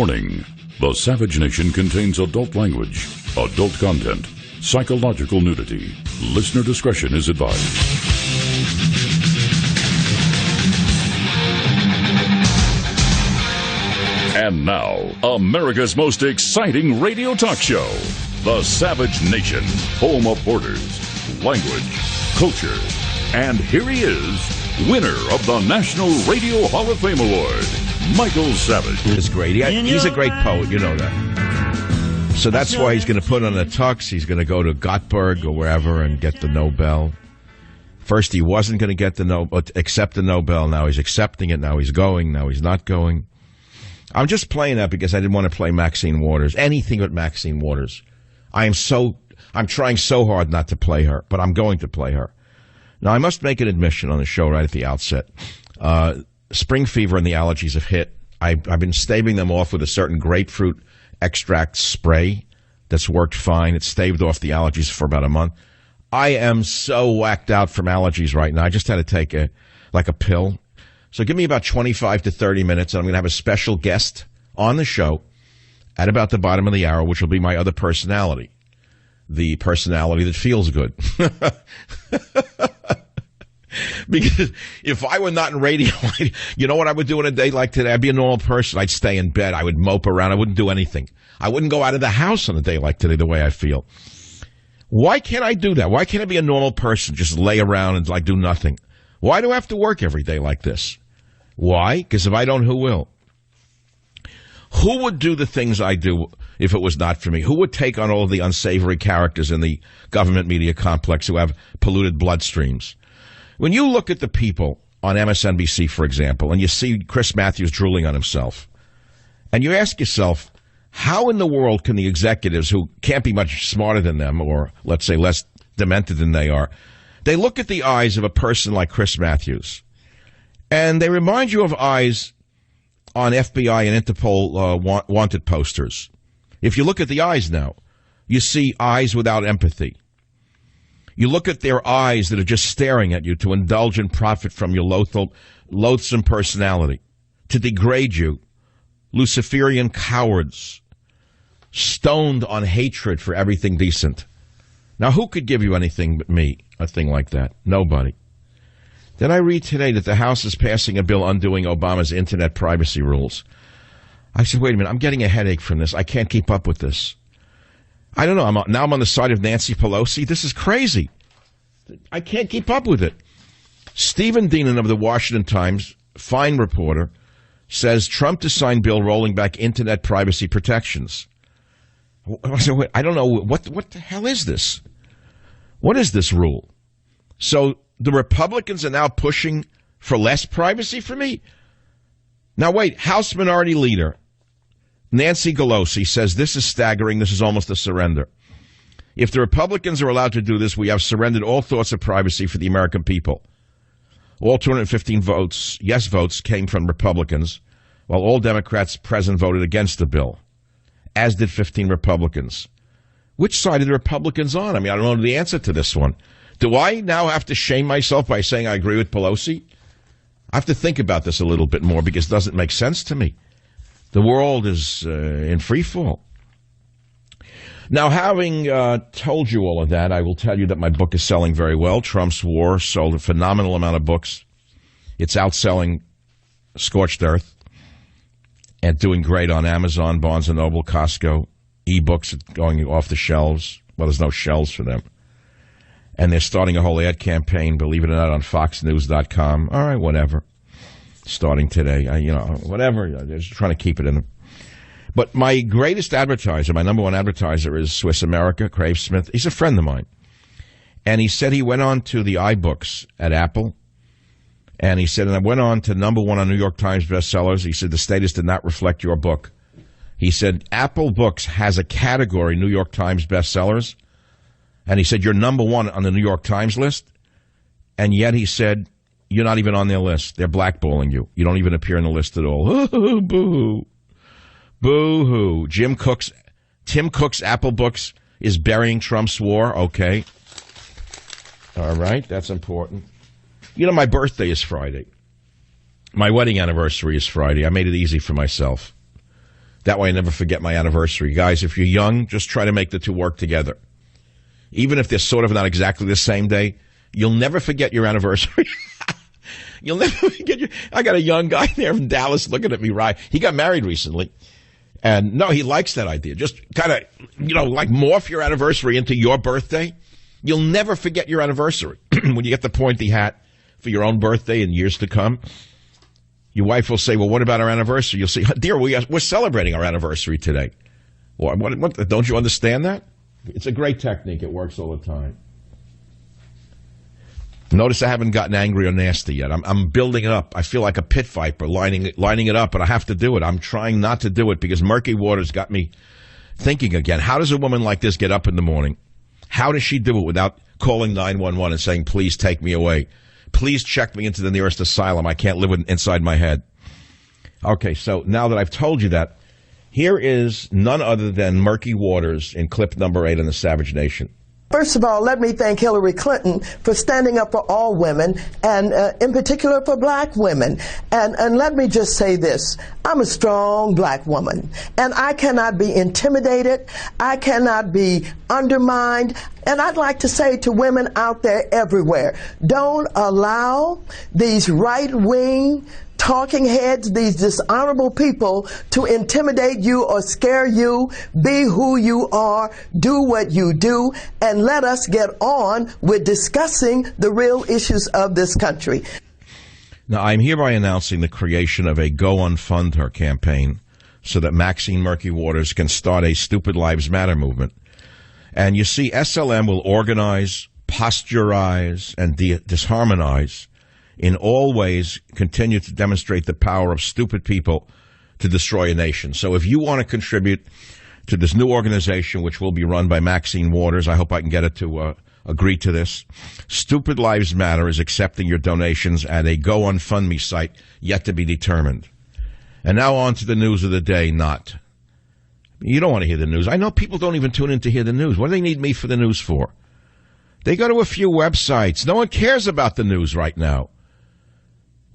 Warning: the Savage Nation contains adult language, adult content, psychological nudity. Listener discretion is advised. And now, America's most exciting radio talk show, The Savage Nation, home of borders, language, culture. And here he is, winner of the National Radio Hall of Fame Award, Michael Savage. He's great. He's a great poet, you know that. So that's why he's going to put on a tux. He's going to go to Göteborg or wherever and get the Nobel. First, he wasn't going to get accept the Nobel. Now he's accepting it. Now he's going. Now he's not going. I'm just playing that because I didn't want to play Maxine Waters. Anything but Maxine Waters. I'm trying so hard not to play her, but I'm going to play her. Now, I must make an admission on the show right at the outset. Spring fever and the allergies have hit. I've been staving them off with a certain grapefruit extract spray that's worked fine. It's staved off the allergies for about a month. I am so whacked out from allergies right now. I just had to take a pill. So give me about 25 to 30 minutes, and I'm going to have a special guest on the show at about the bottom of the hour, which will be my other personality, the personality that feels good. Because if I were not in radio, you know what I would do in a day like today? I'd be a normal person. I'd stay in bed. I would mope around. I wouldn't do anything. I wouldn't go out of the house on a day like today the way I feel. Why can't I do that? Why can't I be a normal person, just lay around and do nothing? Why do I have to work every day like this? Why? Because if I don't, who will? Who would do the things I do if it was not for me? Who would take on all of the unsavory characters in the government media complex who have polluted bloodstreams? When you look at the people on MSNBC, for example, and you see Chris Matthews drooling on himself, and you ask yourself, how in the world can the executives, who can't be much smarter than them, or let's say less demented than they are, they look at the eyes of a person like Chris Matthews, and they remind you of eyes on FBI and Interpol wanted posters. If you look at the eyes now, you see eyes without empathy. You look at their eyes that are just staring at you to indulge and profit from your loathsome personality, to degrade you, Luciferian cowards, stoned on hatred for everything decent. Now, who could give you anything but me, a thing like that? Nobody. Then I read today that the House is passing a bill undoing Obama's internet privacy rules. I said, wait a minute, I'm getting a headache from this. I can't keep up with this. I don't know. I'm on the side of Nancy Pelosi. This is crazy. I can't keep up with it. Stephen Dienan of the Washington Times, fine reporter, says Trump to sign bill rolling back internet privacy protections. I don't know. What the hell is this? What is this rule? So the Republicans are now pushing for less privacy for me? Now, wait. House Minority Leader Nancy Pelosi says this is staggering. This is almost a surrender. If the Republicans are allowed to do this, we have surrendered all thoughts of privacy for the American people. All 215 votes, yes votes, came from Republicans, while all Democrats present voted against the bill, as did 15 Republicans. Which side are the Republicans on? I mean, I don't know the answer to this one. Do I now have to shame myself by saying I agree with Pelosi? I have to think about this a little bit more because it doesn't make sense to me. The world is in free fall. Now, having told you all of that, I will tell you that my book is selling very well. Trump's War sold a phenomenal amount of books. It's outselling Scorched Earth and doing great on Amazon, Barnes & Noble, Costco. E-books are going off the shelves. Well, there's no shelves for them. And they're starting a whole ad campaign, believe it or not, on FoxNews.com. All right, whatever. Starting today, whatever. They're just trying to keep it in them. But my greatest advertiser, my number one advertiser, is Swiss America, Crave Smith. He's a friend of mine. And he said he went on to the iBooks at Apple. And he said, and I went on to number one on New York Times bestsellers. He said, the status did not reflect your book. He said, Apple Books has a category, New York Times bestsellers. And he said, you're number one on the New York Times list. And yet he said, you're not even on their list. They're blackballing you. You don't even appear on the list at all. Boo-hoo. Boo-hoo. Tim Cook's Apple Books is burying Trump's war. Okay. All right. That's important. You know, my birthday is Friday. My wedding anniversary is Friday. I made it easy for myself. That way I never forget my anniversary. Guys, if you're young, just try to make the two work together. Even if they're sort of not exactly the same day, you'll never forget your anniversary. You'll never forget I got a young guy there from Dallas looking at me, right? He got married recently. And no, he likes that idea. Just kind of, like morph your anniversary into your birthday. You'll never forget your anniversary. When you get the pointy hat for your own birthday in years to come, your wife will say, well, what about our anniversary? You'll say, dear, we're celebrating our anniversary today. What, don't you understand that? It's a great technique. It works all the time. Notice I haven't gotten angry or nasty yet. I'm building it up. I feel like a pit viper lining it up, but I have to do it. I'm trying not to do it because murky waters got me thinking again. How does a woman like this get up in the morning? How does she do it without calling 911 and saying, please take me away? Please check me into the nearest asylum. I can't live inside my head. Okay, so now that I've told you that, here is none other than Murky Waters in clip number 8 in the Savage Nation. First of all, let me thank Hillary Clinton for standing up for all women, and in particular for black women. And let me just say this. I'm a strong black woman, and I cannot be intimidated. I cannot be undermined. And I'd like to say to women out there everywhere, don't allow these right-wing talking heads, these dishonorable people, to intimidate you or scare you. Be who you are, do what you do, and let us get on with discussing the real issues of this country. Now, I'm hereby announcing the creation of a Go Unfund Her campaign so that Maxine Murky Waters can start a Stupid Lives Matter movement. And you see, SLM will organize, posturize, and disharmonize, in all ways continue to demonstrate the power of stupid people to destroy a nation. So if you want to contribute to this new organization, which will be run by Maxine Waters, I hope I can get it to agree to this. Stupid Lives Matter is accepting your donations at a Go Unfund Me site yet to be determined. And now on to the news of the day. Not. You don't want to hear the news. I know people don't even tune in to hear the news. What do they need me for the news for? They go to a few websites. No one cares about the news right now.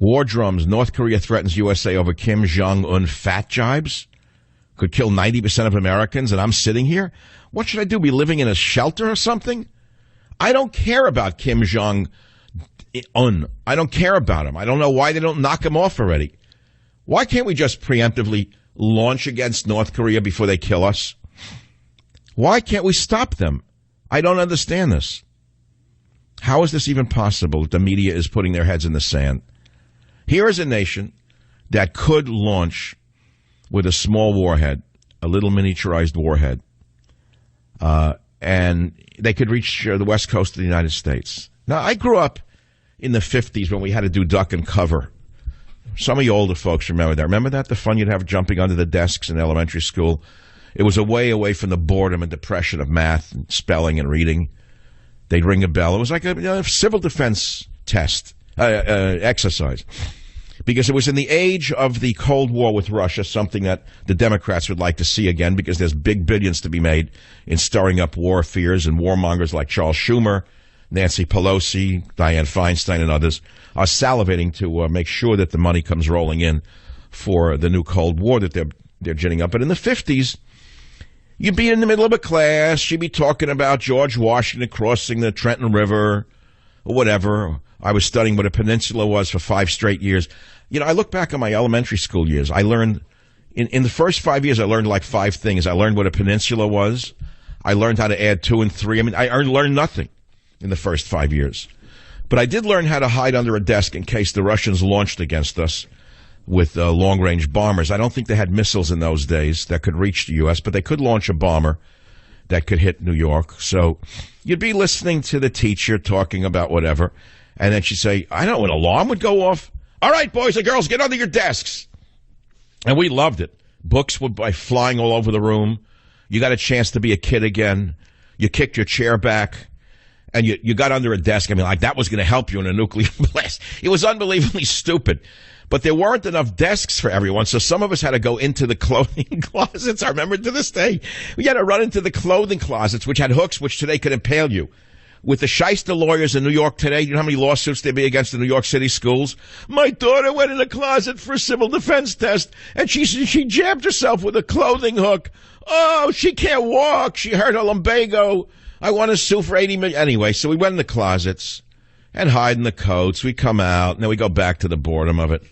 War drums. North Korea threatens USA over Kim Jong-un fat jibes. Could kill 90% of Americans, and I'm sitting here? What should I do, be living in a shelter or something? I don't care about Kim Jong-un. I don't care about him. I don't know why they don't knock him off already. Why can't we just preemptively launch against North Korea before they kill us? Why can't we stop them? I don't understand this. How is this even possible that the media is putting their heads in the sand? Here is a nation that could launch with a small warhead, a little miniaturized warhead, and they could reach the west coast of the United States. Now, I grew up in the 50s when we had to do duck and cover. Some of you older folks remember that. Remember that? The fun you'd have jumping under the desks in elementary school? It was a way away from the boredom and depression of math and spelling and reading. They'd ring a bell. It was like a civil defense test, exercise. Because it was in the age of the Cold War with Russia, something that the Democrats would like to see again, because there's big billions to be made in stirring up war fears, and warmongers like Charles Schumer, Nancy Pelosi, Dianne Feinstein, and others are salivating to make sure that the money comes rolling in for the new Cold War that they're ginning up. But in the 50s, you'd be in the middle of a class, you'd be talking about George Washington crossing the Trenton River, or whatever. I was studying what a peninsula was for 5 straight years. You know, I look back on my elementary school years. I learned, in the first 5 years, I learned like 5 things. I learned what a peninsula was. I learned how to add 2 and 3. I mean, I learned nothing in the first 5 years. But I did learn how to hide under a desk in case the Russians launched against us with long-range bombers. I don't think they had missiles in those days that could reach the U.S., but they could launch a bomber that could hit New York. So you'd be listening to the teacher talking about whatever, and then she'd say, I don't know, an alarm would go off. All right, boys and girls, get under your desks. And we loved it. Books would be flying all over the room. You got a chance to be a kid again. You kicked your chair back, and you got under a desk. I mean, like that was going to help you in a nuclear blast. It was unbelievably stupid. But there weren't enough desks for everyone, so some of us had to go into the clothing closets. I remember to this day. We had to run into the clothing closets, which had hooks, which today could impale you. with the shyster lawyers in New York today. You know how many lawsuits there'd be against the New York City schools? My daughter went in the closet for a civil defense test, and she jabbed herself with a clothing hook. Oh, she can't walk. She hurt her lumbago. I want to sue for $80 million. Anyway, so we went in the closets and hide in the coats. We come out, and then we go back to the boredom of it.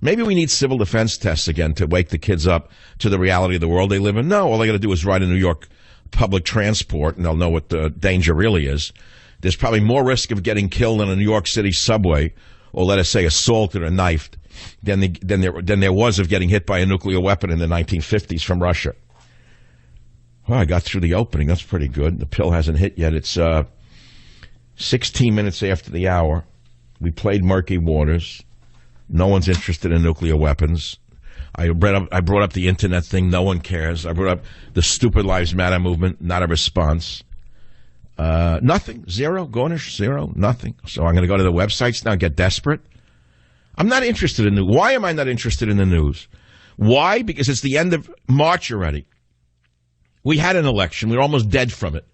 Maybe we need civil defense tests again to wake the kids up to the reality of the world they live in. No, all they got to do is ride in New York public transport, and they'll know what the danger really is. There's probably more risk of getting killed in a New York City subway, or let us say assaulted or knifed, than there was of getting hit by a nuclear weapon in the 1950s from Russia. Well, I got through the opening. That's pretty good. The pill hasn't hit yet. It's 16 minutes after the hour. We played Murky Waters. No one's interested in nuclear weapons. I brought up the internet thing. No one cares. I brought up the Stupid Lives Matter movement. Not a response. Nothing. Zero. Gornish. Zero. Nothing. So I'm going to go to the websites now and get desperate. I'm not interested in news. Why am I not interested in the news? Why? Because it's the end of March already. We had an election. We were almost dead from it.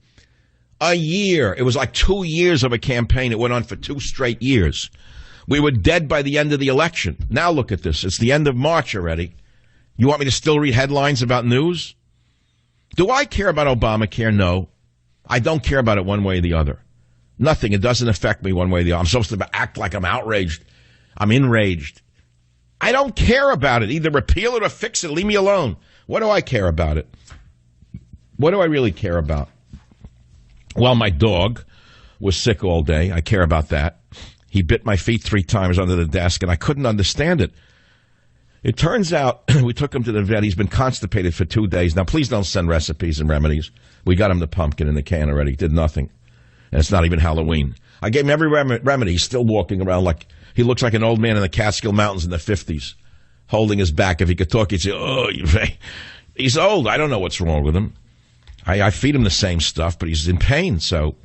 A year. It was like 2 years of a campaign. It went on for 2 straight years. We were dead by the end of the election. Now look at this. It's the end of March already. You want me to still read headlines about news? Do I care about Obamacare? No. I don't care about it one way or the other. Nothing. It doesn't affect me one way or the other. I'm supposed to act like I'm outraged. I'm enraged. I don't care about it. Either repeal it or fix it. Leave me alone. What do I care about it? What do I really care about? Well, my dog was sick all day. I care about that. He bit my feet 3 times under the desk, and I couldn't understand it. It turns out we took him to the vet. He's been constipated for 2 days. Now, please don't send recipes and remedies. We got him the pumpkin in the can already. He did nothing. And it's not even Halloween. I gave him every remedy. He's still walking around like he looks like an old man in the Catskill Mountains in the 50s, holding his back. If he could talk, he'd say, oh, he's old. I don't know what's wrong with him. I feed him the same stuff, but he's in pain, so...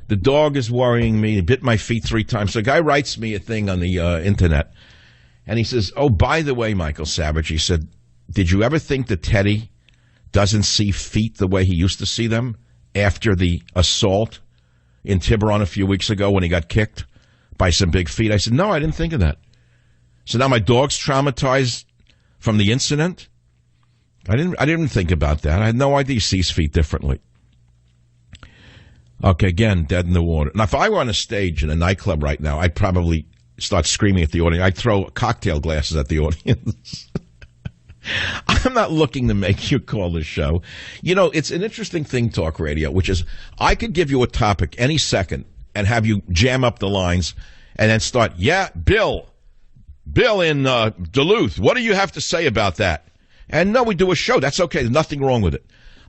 The dog is worrying me. He bit my feet 3 times. So a guy writes me a thing on the internet, and he says, oh, by the way, Michael Savage, he said, did you ever think that Teddy doesn't see feet the way he used to see them after the assault in Tiburon a few weeks ago when he got kicked by some big feet? I said, no, I didn't think of that. So now my dog's traumatized from the incident? I didn't think about that. I had no idea he sees feet differently. Okay, again, dead in the water. Now, if I were on a stage in a nightclub right now, I'd probably start screaming at the audience. I'd throw cocktail glasses at the audience. I'm not looking to make you call the show. You know, it's an interesting thing, talk radio, which is I could give you a topic any second and have you jam up the lines and then start, yeah, Bill in Duluth, what do you have to say about that? And no, we do a show. That's okay. There's nothing wrong with it.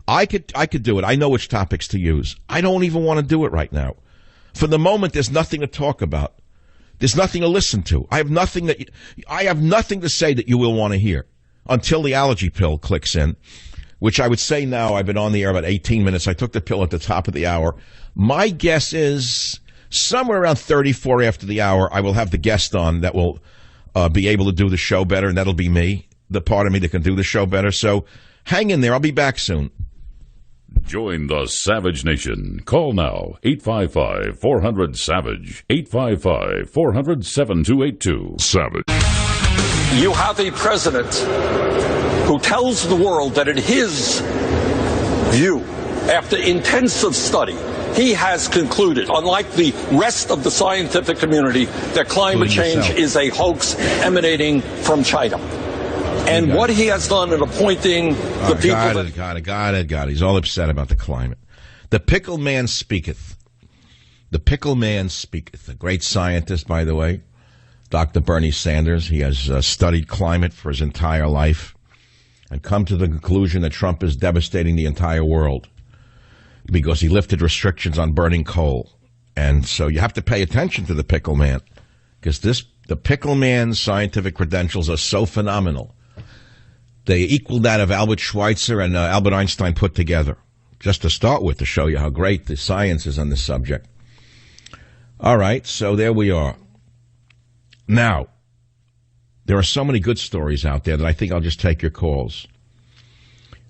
I could do it. I know which topics to use. I don't even want to do it right now. For the moment, there's nothing to talk about. There's nothing to listen to. I have nothing to say that you will want to hear until the allergy pill clicks in, which I would say now I've been on the air about 18 minutes. I took the pill at the top of the hour. My guess is somewhere around 34 after the hour, I will have the guest on that will be able to do the show better, and that'll be me, the part of me that can do the show better. So hang in there. I'll be back soon. Join the Savage Nation. Call now, 855-400-SAVAGE, 855-400-7282. Savage. You have a president who tells the world that in his view, after intensive study, he has concluded, unlike the rest of the scientific community, that climate change is a hoax emanating from China. And what he has done in appointing the people... Got it. He's all upset about the climate. The pickle man speaketh. The pickle man speaketh. A great scientist, by the way, Dr. Bernie Sanders. He has studied climate for his entire life and come to the conclusion that Trump is devastating the entire world because he lifted restrictions on burning coal. And so you have to pay attention to the pickle man because the pickle man's scientific credentials are so phenomenal. They equal that of Albert Schweitzer and Albert Einstein put together, just to start with, to show you how great the science is on this subject. All right, so there we are. Now, there are so many good stories out there that I think I'll just take your calls.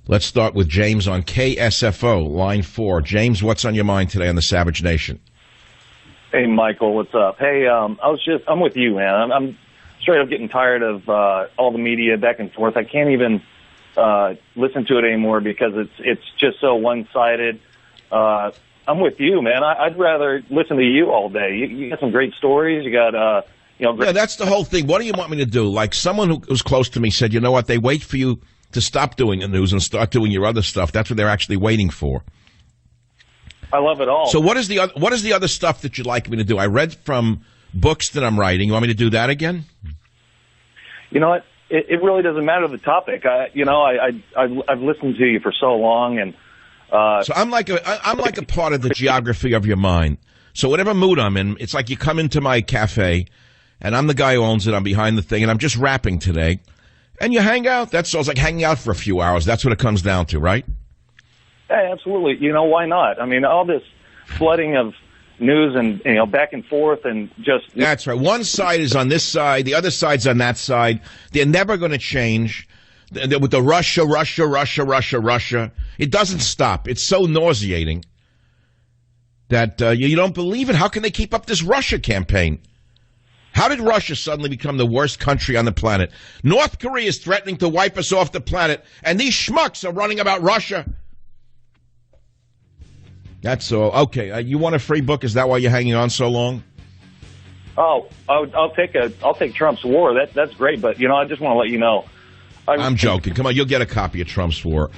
Let's start with James on KSFO, line 4. James, what's on your mind today on the Savage Nation? Hey, Michael, what's up? Hey, I'm with you, man. I'm straight up getting tired of all the media back and forth. I can't even listen to it anymore because it's just so one-sided. I'm with you, man. I'd rather listen to you all day. You got some great stories. You got, great. Yeah, that's the whole thing. What do you want me to do? Like someone who was close to me said, you know what? They wait for you to stop doing the news and start doing your other stuff. That's what they're actually waiting for. I love it all. So what is the other stuff that you'd like me to do? I read from books that I'm writing. You want me to do that again? You know what? It really doesn't matter the topic. I've listened to you for so long, and so I'm like a part of the geography of your mind. So whatever mood I'm in, it's like you come into my cafe, and I'm the guy who owns it. I'm behind the thing, and I'm just rapping today, and you hang out. That's all. It's like hanging out for a few hours. That's what it comes down to, right? Yeah, absolutely. Why not? I mean, all this flooding of news and, back and forth and just... That's right. One side is on this side. The other side's on that side. They're never going to change. With the Russia. It doesn't stop. It's so nauseating that you don't believe it. How can they keep up this Russia campaign? How did Russia suddenly become the worst country on the planet? North Korea is threatening to wipe us off the planet, and these schmucks are running about Russia. That's all. Okay, you want a free book? Is that why you're hanging on so long? Oh, I'll take Trump's War. That's great, but I just want to let you know. I'm joking. Come on, you'll get a copy of Trump's War.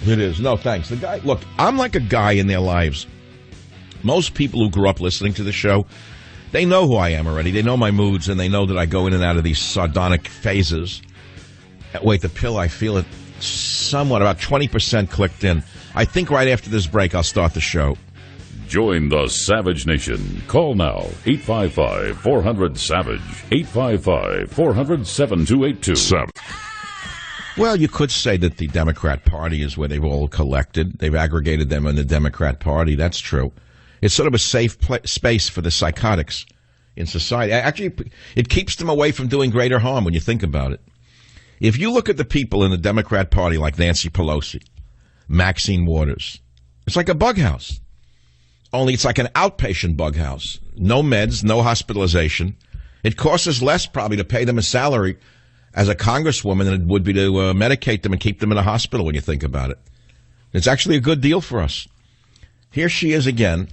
It is. No, thanks. The guy. Look, I'm like a guy in their lives. Most people who grew up listening to the show, they know who I am already. They know my moods, and they know that I go in and out of these sardonic phases. Wait, the pill, I feel it somewhat, about 20% clicked in. I think right after this break, I'll start the show. Join the Savage Nation. Call now, 855-400-SAVAGE, 855-400-7282. Well, you could say that the Democrat Party is where they've all collected. They've aggregated them in the Democrat Party. That's true. It's sort of a safe space for the psychotics in society. Actually, it keeps them away from doing greater harm when you think about it. If you look at the people in the Democrat Party like Nancy Pelosi, Maxine Waters, it's like a bug house. Only it's like an outpatient bug house. No meds, no hospitalization. It costs us less probably to pay them a salary as a congresswoman than it would be to medicate them and keep them in a hospital when you think about it. It's actually a good deal for us. Here she is again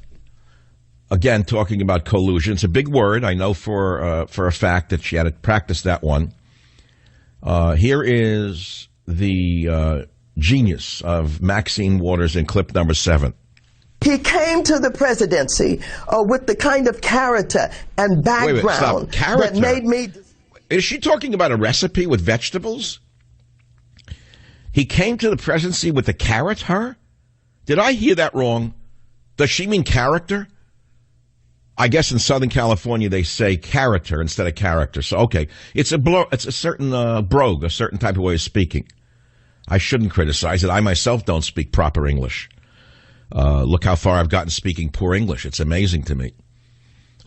talking about collusion. It's a big word. I know for a fact that she had to practice that one. Here is the genius of Maxine Waters in clip number 7. He came to the presidency with the kind of character and background that made me... Is she talking about a recipe with vegetables? He came to the presidency with a carrot, her? Did I hear that wrong? Does she mean character? I guess in Southern California they say character instead of character. So, okay, it's a certain brogue, a certain type of way of speaking. I shouldn't criticize it. I myself don't speak proper English. Look how far I've gotten speaking poor English. It's amazing to me.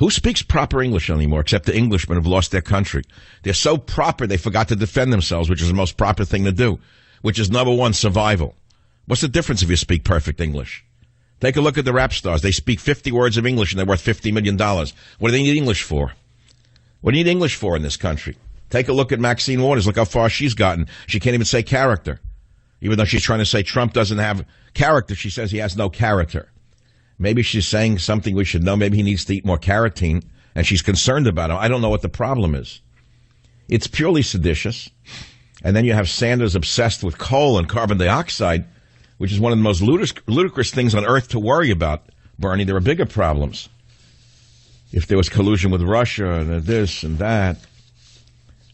Who speaks proper English anymore except the Englishmen who've lost their country? They're so proper they forgot to defend themselves, which is the most proper thing to do, which is number one, survival. What's the difference if you speak perfect English? Take a look at the rap stars. They speak 50 words of English and they're worth $50 million. What do they need English for? What do you need English for in this country? Take a look at Maxine Waters. Look how far she's gotten. She can't even say character. Even though she's trying to say Trump doesn't have character, she says he has no character. Maybe she's saying something we should know. Maybe he needs to eat more carotene, and she's concerned about him. I don't know what the problem is. It's purely seditious. And then you have Sanders obsessed with coal and carbon dioxide, which is one of the most ludicrous things on earth to worry about, Bernie. There are bigger problems. If there was collusion with Russia and this and that.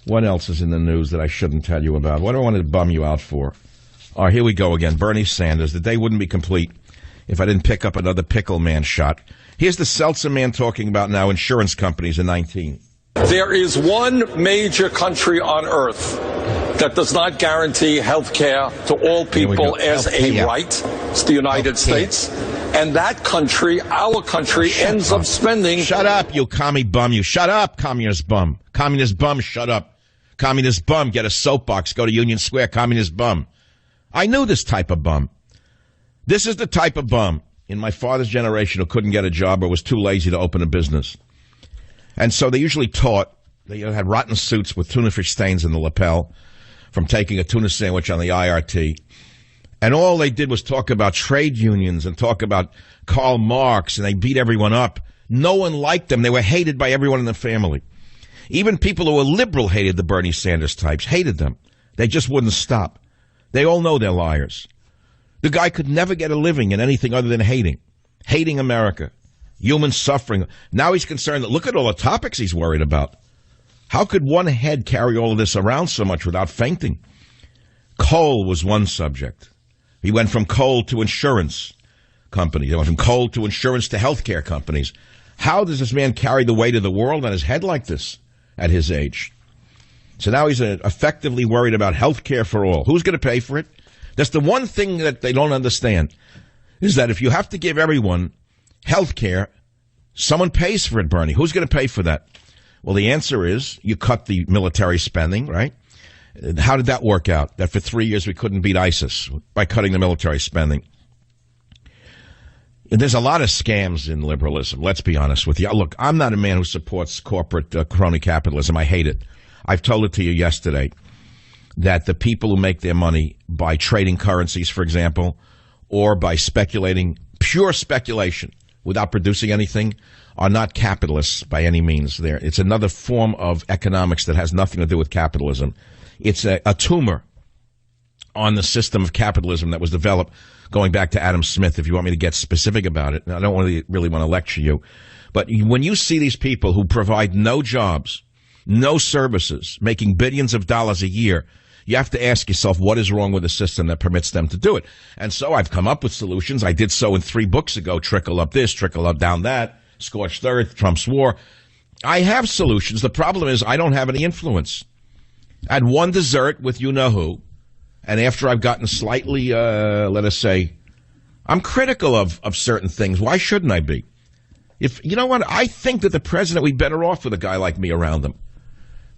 What else is in the news that I shouldn't tell you about? What do I want to bum you out for? All right, here we go again. Bernie Sanders. The day wouldn't be complete if I didn't pick up another pickle man shot. Here's the Seltzer man talking about now insurance companies in 19. There is one major country on earth that does not guarantee health care to all people as a right. It's the United States. And that country, our country, ends up spending... Shut up, you commie bum. You shut up, communist bum. Communist bum, shut up. Communist bum, get a soapbox. Go to Union Square, communist bum. I knew this type of bum. This is the type of bum in my father's generation who couldn't get a job or was too lazy to open a business. And so they usually taught, they had rotten suits with tuna fish stains in the lapel from taking a tuna sandwich on the IRT. And all they did was talk about trade unions and talk about Karl Marx, and they beat everyone up. No one liked them. They were hated by everyone in the family. Even people who were liberal hated the Bernie Sanders types, hated them. They just wouldn't stop. They all know they're liars. The guy could never get a living in anything other than hating America, human suffering. Now he's concerned that look at all the topics he's worried about. How could one head carry all of this around so much without fainting? Coal was one subject. He went from coal to insurance companies. He went from coal to insurance to healthcare companies. How does this man carry the weight of the world on his head like this at his age? So now he's effectively worried about healthcare for all. Who's going to pay for it? That's the one thing that they don't understand, is that if you have to give everyone healthcare, someone pays for it, Bernie. Who's going to pay for that? Well, the answer is you cut the military spending, right? How did that work out? That for 3 years we couldn't beat ISIS by cutting the military spending. There's a lot of scams in liberalism, let's be honest with you. Look, I'm not a man who supports corporate crony capitalism. I hate it. I've told it to you yesterday that the people who make their money by trading currencies, for example, or by speculating, pure speculation, without producing anything, are not capitalists by any means. It's another form of economics that has nothing to do with capitalism. It's a tumor on the system of capitalism that was developed going back to Adam Smith, if you want me to get specific about it. I don't really want to lecture you. But when you see these people who provide no jobs, no services, making billions of dollars a year, you have to ask yourself, what is wrong with the system that permits them to do it? And so I've come up with solutions. I did so in 3 books ago, Trickle Up This, Trickle Up Down That, Scorched Earth, Trump's War. I have solutions. The problem is I don't have any influence. I had one dessert with you-know-who, and after I've gotten slightly, let us say, I'm critical of certain things. Why shouldn't I be? You know what? I think that the president would be better off with a guy like me around him.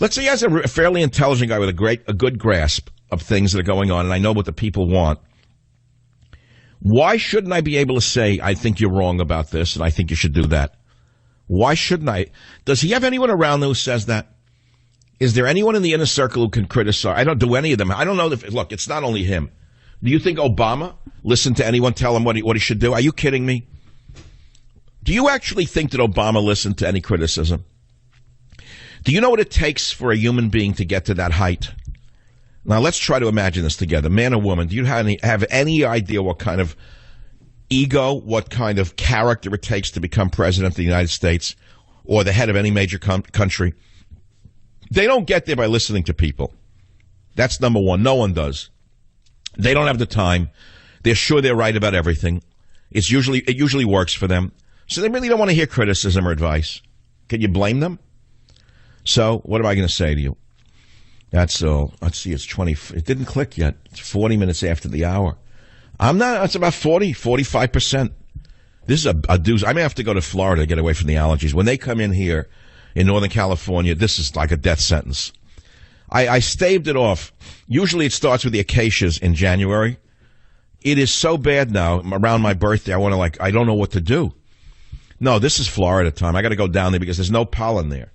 Let's say he has a fairly intelligent guy with a good grasp of things that are going on, and I know what the people want. Why shouldn't I be able to say, I think you're wrong about this, and I think you should do that? Why shouldn't I? Does he have anyone around who says that? Is there anyone in the inner circle who can criticize? I don't do any of them. I don't know. Look, it's not only him. Do you think Obama listened to anyone tell him what he should do? Are you kidding me? Do you actually think that Obama listened to any criticism? Do you know what it takes for a human being to get to that height? Now, let's try to imagine this together. Man or woman, do you have any idea what kind of ego, what kind of character it takes to become president of the United States or the head of any major country? They don't get there by listening to people. That's number one. No one does. They don't have the time. They're sure they're right about everything. It usually works for them. So they really don't want to hear criticism or advice. Can you blame them? So what am I going to say to you? That's all. Let's see. It's 20. It didn't click yet. It's 40 minutes after the hour. That's about 45%. This is a doozy. I may have to go to Florida to get away from the allergies. When they come in here in Northern California, this is like a death sentence. I staved it off. Usually it starts with the acacias in January. It is so bad now. Around my birthday, I don't know what to do. No, this is Florida time. I got to go down there because there's no pollen there.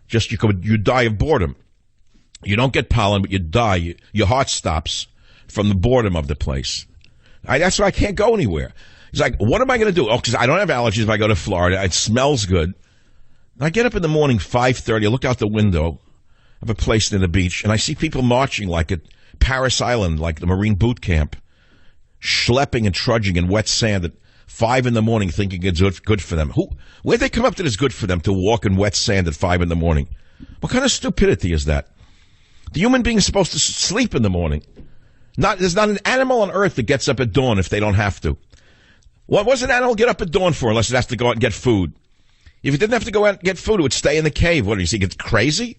Just you die of boredom. You don't get pollen, but you die. Your heart stops from the boredom of the place. That's why I can't go anywhere. He's like, what am I going to do? Oh, because I don't have allergies if I go to Florida. It smells good. I get up in the morning, 5:30. I look out the window of a place near the beach, and I see people marching like at Paris Island, like the Marine boot camp, schlepping and trudging in wet sand at 5 in the morning, thinking it's good for them. Where'd they come up that it's good for them to walk in wet sand at 5 in the morning? What kind of stupidity is that? The human being is supposed to sleep in the morning. There's not an animal on earth that gets up at dawn if they don't have to. What was an animal get up at dawn for unless it has to go out and get food? If it didn't have to go out and get food, it would stay in the cave. What do you think? It's crazy?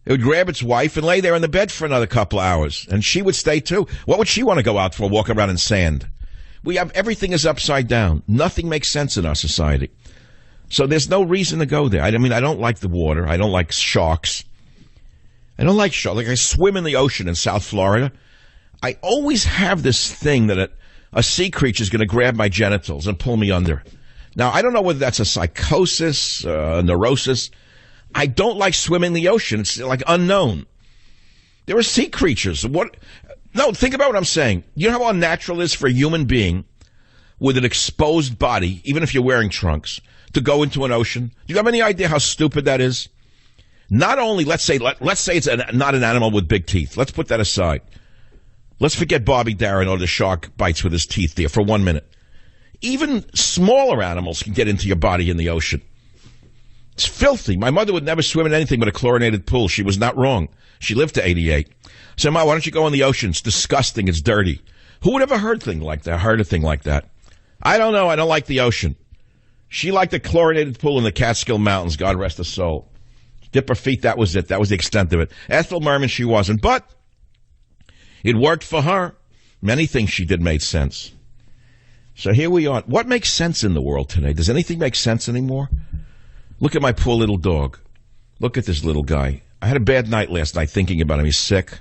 It would grab its wife and lay there in the bed for another couple hours, and she would stay too. What would she want to go out for? Walk around in sand? Everything is upside down. Nothing makes sense in our society. So there's no reason to go there. I don't like the water. I don't like sharks. I don't like sharks. Like I swim in the ocean in South Florida. I always have this thing that a sea creature is going to grab my genitals and pull me under. Now, I don't know whether that's a psychosis, a neurosis. I don't like swimming in the ocean. It's like unknown. There are sea creatures. No, think about what I'm saying. You know how unnatural it is for a human being with an exposed body, even if you're wearing trunks, to go into an ocean? Do you have any idea how stupid that is? Not only, let's say it's not an animal with big teeth. Let's put that aside. Let's forget Bobby Darin or the shark bites with his teeth there for 1 minute. Even smaller animals can get into your body in the ocean. It's filthy. My mother would never swim in anything but a chlorinated pool. She was not wrong. She lived to 88. So, Ma, why don't you go in the ocean? It's disgusting. It's dirty. Who would ever heard a thing like that? I don't know. I don't like the ocean. She liked the chlorinated pool in the Catskill Mountains. God rest her soul. Dip her feet. That was it. That was the extent of it. Ethel Merman, she wasn't. But it worked for her. Many things she did made sense. So here we are. What makes sense in the world today? Does anything make sense anymore? Look at my poor little dog. Look at this little guy. I had a bad night last night thinking about him. He's sick.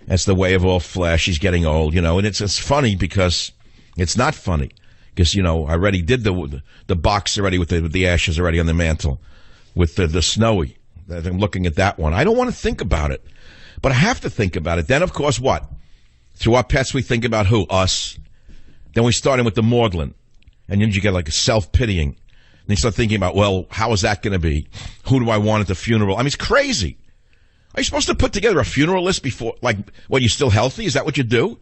That's the way of all flesh. He's getting old, and it's funny because it's not funny. Because, I already did the box already with the ashes already on the mantle with the snowy. I'm looking at that one. I don't want to think about it, but I have to think about it. Then, of course, what? Through our pets, we think about who? Us. Then we start in with the maudlin. And then you get like a self-pitying. And you start thinking about, well, how is that going to be? Who do I want at the funeral? I mean, it's crazy. Are you supposed to put together a funeral list before, when you're still healthy? Is that what you do?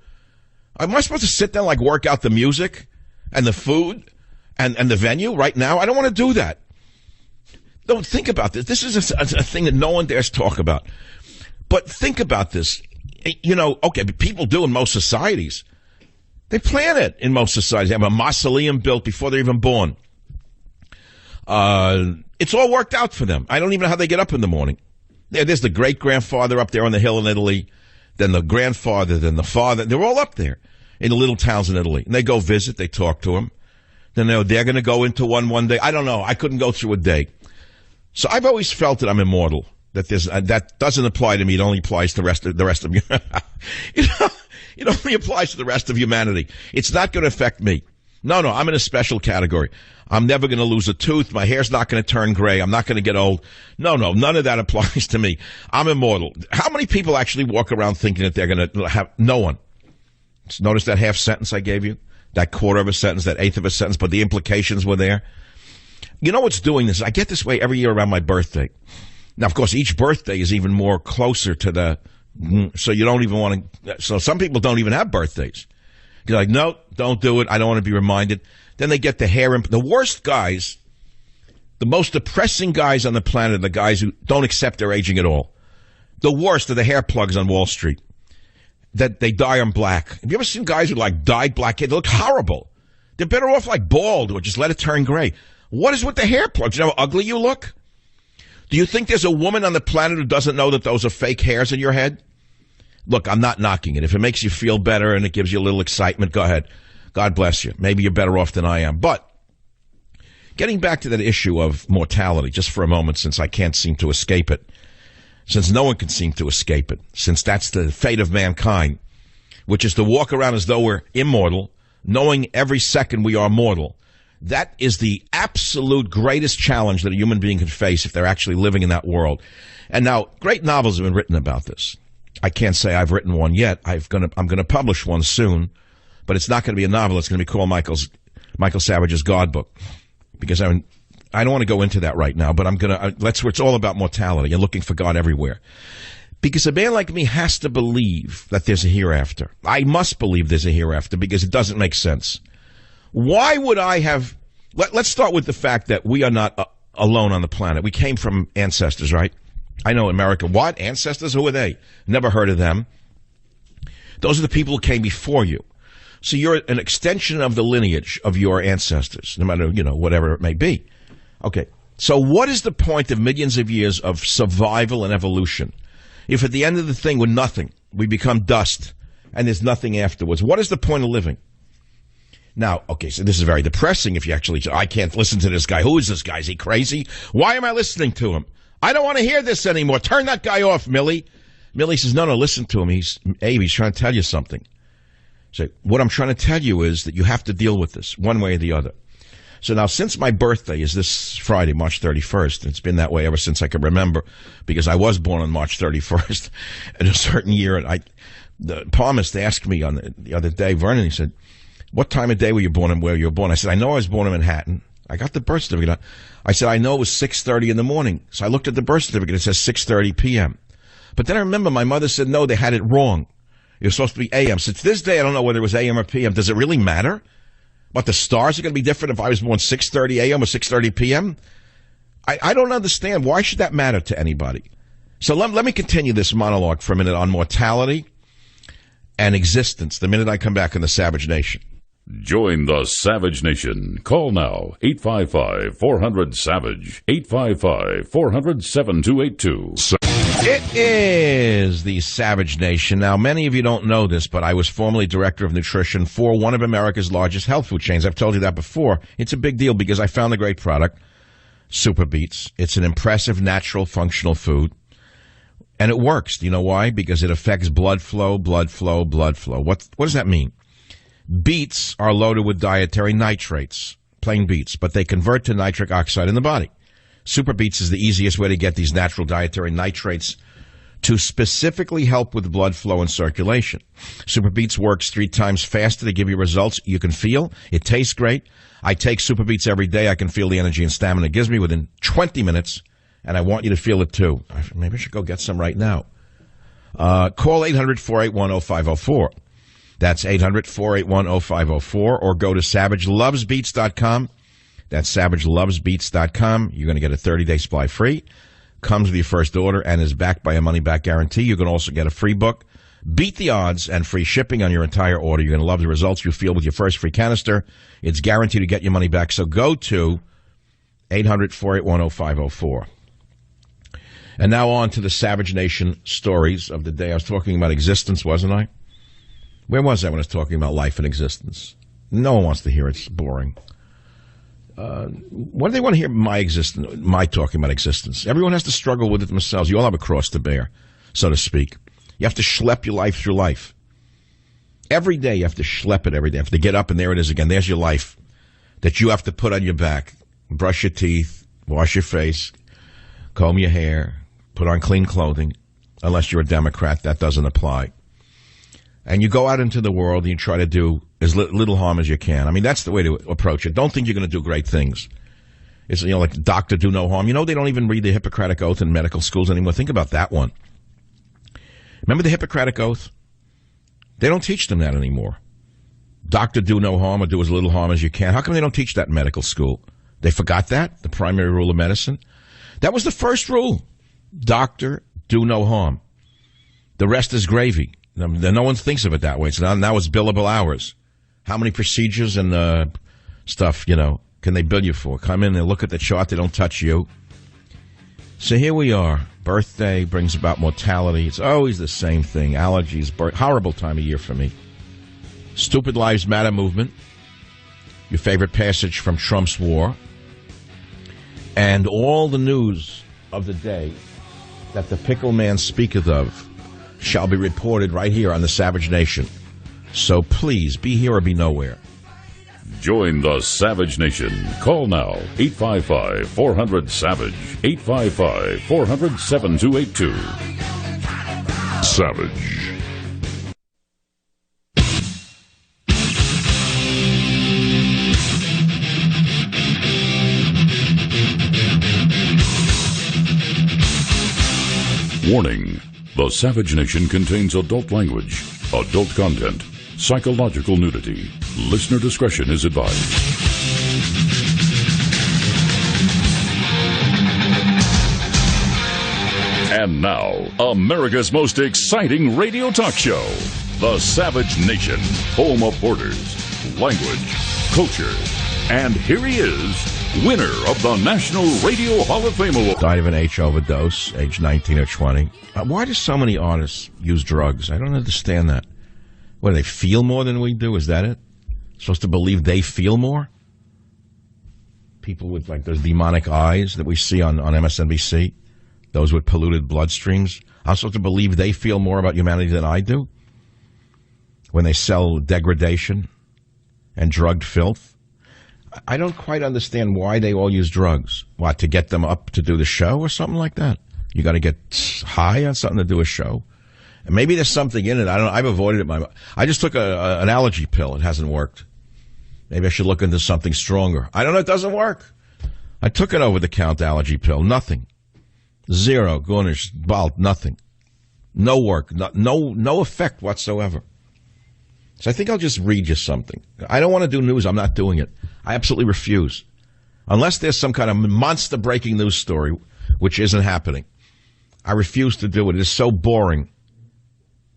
Am I supposed to sit there and, work out the music and the food and the venue right now? I don't want to do that. Don't think about this. This is a thing that no one dares talk about. But think about this. Okay, but people do in most societies. They plan it in most societies. They have a mausoleum built before they're even born. It's all worked out for them. I don't even know how they get up in the morning. There's the great-grandfather up there on the hill in Italy, then the grandfather, then the father. They're all up there in the little towns in Italy. And they go visit. They talk to them. Then they're going to go into one day. I don't know. I couldn't go through a day. So I've always felt that I'm immortal. That doesn't apply to me. It only applies to the rest of you. It only applies to the rest of humanity. It's not going to affect me. No, I'm in a special category. I'm never going to lose a tooth. My hair's not going to turn gray. I'm not going to get old. No, none of that applies to me. I'm immortal. How many people actually walk around thinking that they're going to have? No one. Notice that half sentence I gave you? That quarter of a sentence, that eighth of a sentence, but the implications were there. You know what's doing this? I get this way every year around my birthday. Now, of course, each birthday is even more closer to so you don't even want to, so some people don't even have birthdays. You're like, no, don't do it. I don't want to be reminded. Then they get the hair. The worst guys, the most depressing guys on the planet are the guys who don't accept their aging at all. The worst are the hair plugs on Wall Street. That they dye them black. Have you ever seen guys who dyed black hair? They look horrible. They're better off bald or just let it turn gray. What is with the hair plugs? You know how ugly you look? Do you think there's a woman on the planet who doesn't know that those are fake hairs in your head? Look, I'm not knocking it. If it makes you feel better and it gives you a little excitement, go ahead. God bless you. Maybe you're better off than I am. But getting back to that issue of mortality, just for a moment, since I can't seem to escape it, since no one can seem to escape it, since that's the fate of mankind, which is to walk around as though we're immortal, knowing every second we are mortal. That is the absolute greatest challenge that a human being can face if they're actually living in that world. And now, great novels have been written about this. I can't say I've written one yet. I'm going to publish one soon, but it's not going to be a novel. It's going to be called Michael Savage's God Book, because I don't want to go into that right now. But it's all about mortality and looking for God everywhere. Because a man like me has to believe that there's a hereafter. I must believe there's a hereafter because it doesn't make sense. Why would I have... Let's start with the fact that we are not alone on the planet. We came from ancestors, right? I know America. What? Ancestors? Who are they? Never heard of them. Those are the people who came before you. So you're an extension of the lineage of your ancestors, no matter, whatever it may be. Okay. So what is the point of millions of years of survival and evolution if at the end of the thing we're nothing, we become dust, and there's nothing afterwards? What is the point of living? Now, okay, so this is very depressing if you actually say, I can't listen to this guy. Who is this guy? Is he crazy? Why am I listening to him? I don't want to hear this anymore. Turn that guy off, Millie. Millie says, no, listen to him. Abe, he's trying to tell you something. So what I'm trying to tell you is that you have to deal with this one way or the other. So now, since my birthday is this Friday, March 31st, and it's been that way ever since I can remember, because I was born on March 31st in a certain year, and the palmist asked me on the other day, Vernon, he said, what time of day were you born and where you were born? I said, I know I was born in Manhattan. I got the birth certificate. I said, I know it was 6:30 in the morning. So I looked at the birth certificate. It says 6:30 p.m. But then I remember my mother said, no, they had it wrong. It was supposed to be a.m. So to this day, I don't know whether it was a.m. or p.m. Does it really matter? But the stars are going to be different if I was born 6:30 a.m. or 6:30 p.m.? I don't understand. Why should that matter to anybody? So let me continue this monologue for a minute on mortality and existence the minute I come back in the Savage Nation. Join the Savage Nation. Call now, 855-400-SAVAGE, 855-400-7282. It is the Savage Nation. Now, many of you don't know this, but I was formerly director of nutrition for one of America's largest health food chains. I've told you that before. It's a big deal because I found a great product, Super Beets. It's an impressive, natural, functional food. And it works. Do you know why? Because it affects blood flow, blood flow, blood flow. What does that mean? Beets are loaded with dietary nitrates, plain beets, but they convert to nitric oxide in the body. Super Beets is the easiest way to get these natural dietary nitrates to specifically help with blood flow and circulation. Super Beets works 3 times faster to give you results you can feel. It tastes great. I take Super Beets every day. I can feel the energy and stamina it gives me within 20 minutes, and I want you to feel it too. Maybe I should go get some right now. Call 800-481-0504. That's 800-481-0504, or go to SavageLovesBeets.com. That's SavageLovesBeets.com. You're going to get a 30-day supply free. Comes with your first order and is backed by a money-back guarantee. You can also get a free book, Beat the Odds, and free shipping on your entire order. You're going to love the results you feel with your first free canister. It's guaranteed to get your money back. So go to 800-481-0504. And now on to the Savage Nation stories of the day. I was talking about existence, wasn't I? Where was I when I was talking about life and existence? No one wants to hear it. It's boring. Why do they want to hear my talking about existence? Everyone has to struggle with it themselves. You all have a cross to bear, so to speak. You have to schlep your life through life. Every day you have to schlep it every day. You have to get up and there it is again. There's your life that you have to put on your back. Brush your teeth, wash your face, comb your hair, put on clean clothing. Unless you're a Democrat, that doesn't apply. And you go out into the world and you try to do as little harm as you can. I mean, that's the way to approach it. Don't think you're going to do great things. It's, like doctor do no harm. They don't even read the Hippocratic Oath in medical schools anymore. Think about that one. Remember the Hippocratic Oath? They don't teach them that anymore. Doctor do no harm or do as little harm as you can. How come they don't teach that in medical school? They forgot that? The primary rule of medicine? That was the first rule. Doctor do no harm. The rest is gravy. No one thinks of it that way. So now it's billable hours. How many procedures and stuff, can they bill you for? Come in and look at the chart. They don't touch you. So here we are. Birthday brings about mortality. It's always the same thing. Allergies. Horrible time of year for me. Stupid Lives Matter movement. Your favorite passage from Trump's war. And all the news of the day that the pickle man speaketh of shall be reported right here on the Savage Nation. So please, be here or be nowhere. Join the Savage Nation. Call now, 855-400-SAVAGE, 855-400-7282. Savage. Warning. The Savage Nation contains adult language, adult content, psychological nudity. Listener discretion is advised. And now, America's most exciting radio talk show, The Savage Nation, home of borders, language, culture. And here he is, winner of the National Radio Hall of Fame Award. Died of an H overdose, age 19 or 20. Why do so many artists use drugs? I don't understand that. What, do they feel more than we do? Is that it? Supposed to believe they feel more? People with those demonic eyes that we see on MSNBC, those with polluted bloodstreams. I'm supposed to believe they feel more about humanity than I do when they sell degradation and drugged filth. I don't quite understand why they all use drugs. What, to get them up to do the show or something like that? You got to get high on something to do a show? And maybe there's something in it. I don't know. I've avoided it. I just took an allergy pill. It hasn't worked. Maybe I should look into something stronger. I don't know. It doesn't work. I took an over-the-counter allergy pill. Nothing. Zero. Gornish. Balt. Nothing. No work. No effect whatsoever. So I think I'll just read you something. I don't want to do news. I'm not doing it. I absolutely refuse. Unless there's some kind of monster breaking news story, which isn't happening. I refuse to do it. It is so boring.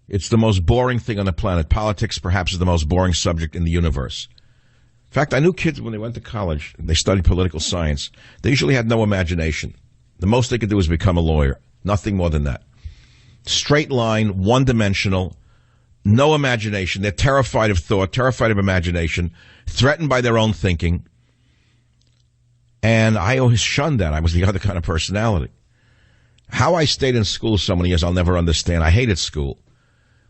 It's the most boring thing on the planet. Politics, perhaps, is the most boring subject in the universe. In fact, I knew kids when they went to college, they studied political science. They usually had no imagination. The most they could do was become a lawyer. Nothing more than that. Straight line, one-dimensional, no imagination. They're terrified of thought, terrified of imagination, threatened by their own thinking. And I always shunned that. I was the other kind of personality. How I stayed in school so many years, I'll never understand. I hated school.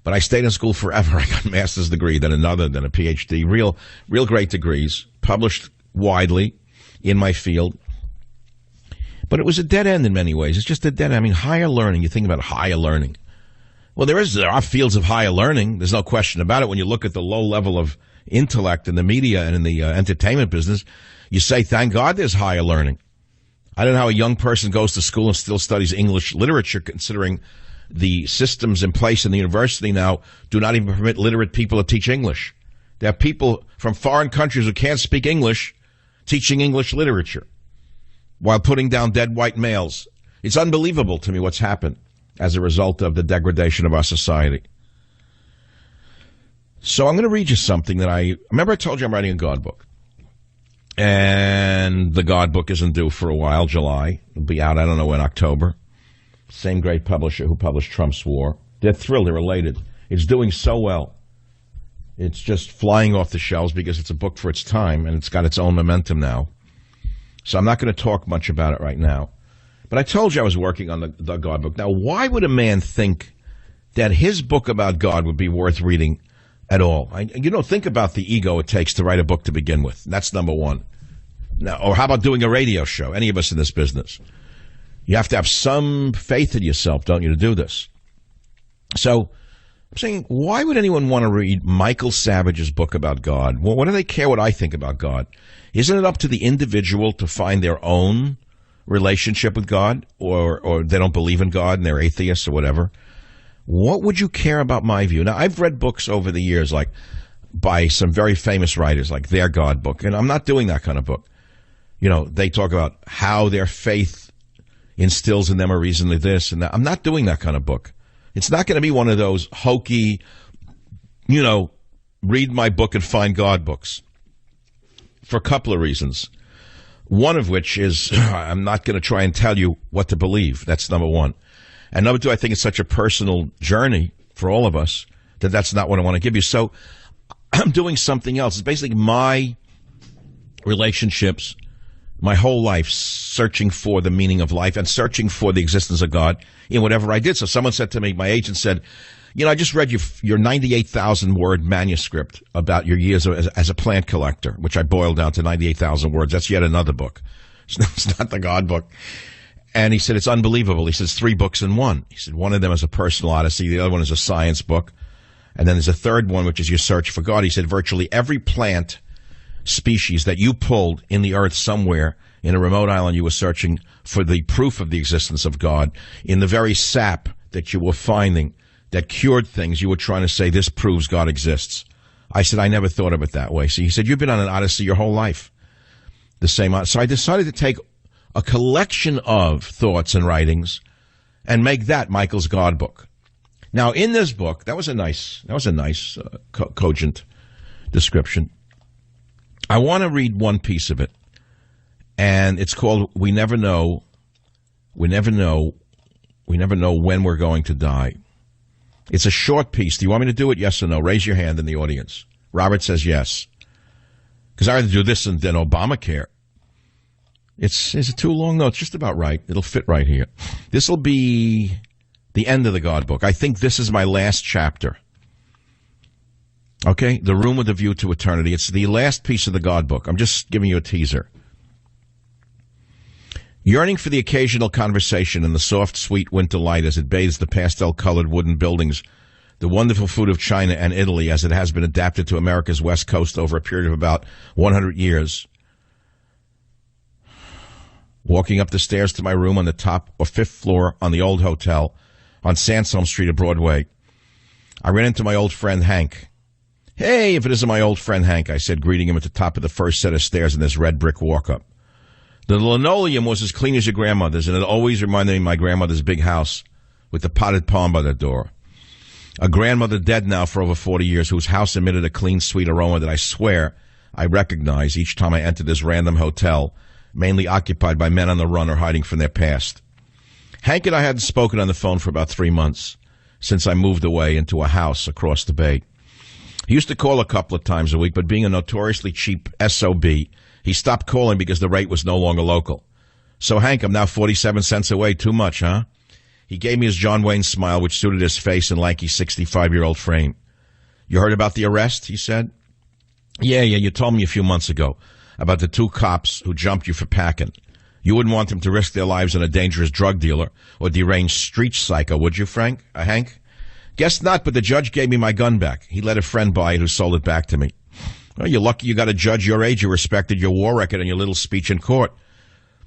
But I stayed in school forever. I got a master's degree, then another, then a PhD. Real great degrees, published widely in my field. But it was a dead end in many ways. It's just a dead end. I mean, higher learning, you think about higher learning. Well, there are fields of higher learning. There's no question about it. When you look at the low level of intellect in the media and in the entertainment business, you say, thank God there's higher learning. I don't know how a young person goes to school and still studies English literature, considering the systems in place in the university now do not even permit literate people to teach English. There are people from foreign countries who can't speak English teaching English literature while putting down dead white males. It's unbelievable to me what's happened as a result of the degradation of our society. So I'm going to read you something that remember I told you I'm writing a God book. And the God book isn't due for a while, July. It'll be out, I don't know when, October. Same great publisher who published Trump's War. They're thrilled. They're elated. It's doing so well. It's just flying off the shelves because it's a book for its time, and it's got its own momentum now. So I'm not going to talk much about it right now. But I told you I was working on the God book. Now, why would a man think that his book about God would be worth reading at all? Think about the ego it takes to write a book to begin with. That's number one. Now, or how about doing a radio show? Any of us in this business. You have to have some faith in yourself, don't you, to do this? So I'm saying, why would anyone want to read Michael Savage's book about God? Well, what do they care what I think about God? Isn't it up to the individual to find their own relationship with God, or they don't believe in God and they're atheists or whatever? What would you care about my view? Now, I've read books over the years, like by some very famous writers, like their God book, and I'm not doing that kind of book. They talk about how their faith instills in them a reason to this and that. I'm not doing that kind of book. It's not going to be one of those hokey, read my book and find God books. For a couple of reasons. One of which is I'm not going to try and tell you what to believe. That's number one. And number two, I think it's such a personal journey for all of us that that's not what I want to give you. So I'm doing something else. It's basically my relationships, my whole life, searching for the meaning of life and searching for the existence of God in whatever I did. So someone said to me, my agent said, I just read your 98,000 word manuscript about your years as a plant collector, which I boiled down to 98,000 words. That's yet another book. It's not the God book. And he said, it's unbelievable. He says, 3 books in one. He said, one of them is a personal odyssey. The other one is a science book. And then there's a third one, which is your search for God. He said, virtually every plant species that you pulled in the earth somewhere in a remote island, you were searching for the proof of the existence of God. In the very sap that you were finding that cured things, you were trying to say, this proves God exists. I said, I never thought of it that way. So he said, you've been on an odyssey your whole life. The same. So I decided to take a collection of thoughts and writings and make that Michael's God book. Now, in this book, that was a nice cogent description. I want to read one piece of it, and it's called We Never Know when we're going to die. It's a short piece. Do you want me to do it? Yes or no? Raise your hand in the audience. Robert says yes. Because I rather do this than Obamacare. Is it too long? No, it's just about right. It'll fit right here. This will be The end of the God book. I think this is my last chapter. Okay? The Room with a View to Eternity. It's the last piece of the God book. I'm just giving you a teaser. Yearning for the occasional conversation in the soft, sweet winter light as it bathes the pastel-colored wooden buildings, the wonderful food of China and Italy as it has been adapted to America's West Coast over a period of about 100 years. Walking up the stairs to my room on the top or fifth floor on the old hotel on Sansome Street of Broadway, I ran into my old friend Hank. Hey, if it isn't my old friend Hank, I said, greeting him at the top of the first set of stairs in this red brick walk-up. The linoleum was as clean as your grandmother's, and it always reminded me of my grandmother's big house with the potted palm by the door. A grandmother dead now for over 40 years, whose house emitted a clean, sweet aroma that I swear I recognize each time I entered this random hotel, mainly occupied by men on the run or hiding from their past. Hank and I hadn't spoken on the phone for about 3 months, since I moved away into a house across the bay. He used to call a couple of times a week, but being a notoriously cheap SOB, he stopped calling because the rate was no longer local. So, Hank, I'm now 47 cents away. Too much, huh? He gave me his John Wayne smile, which suited his face and lanky 65-year-old frame. You heard about the arrest, he said? Yeah, you told me a few months ago about the 2 cops who jumped you for packing. You wouldn't want them to risk their lives on a dangerous drug dealer or deranged street psycho, would you, Hank? Guess not, but the judge gave me my gun back. He let a friend buy it who sold it back to me. Well, you're lucky you got a judge your age who respected your war record and your little speech in court.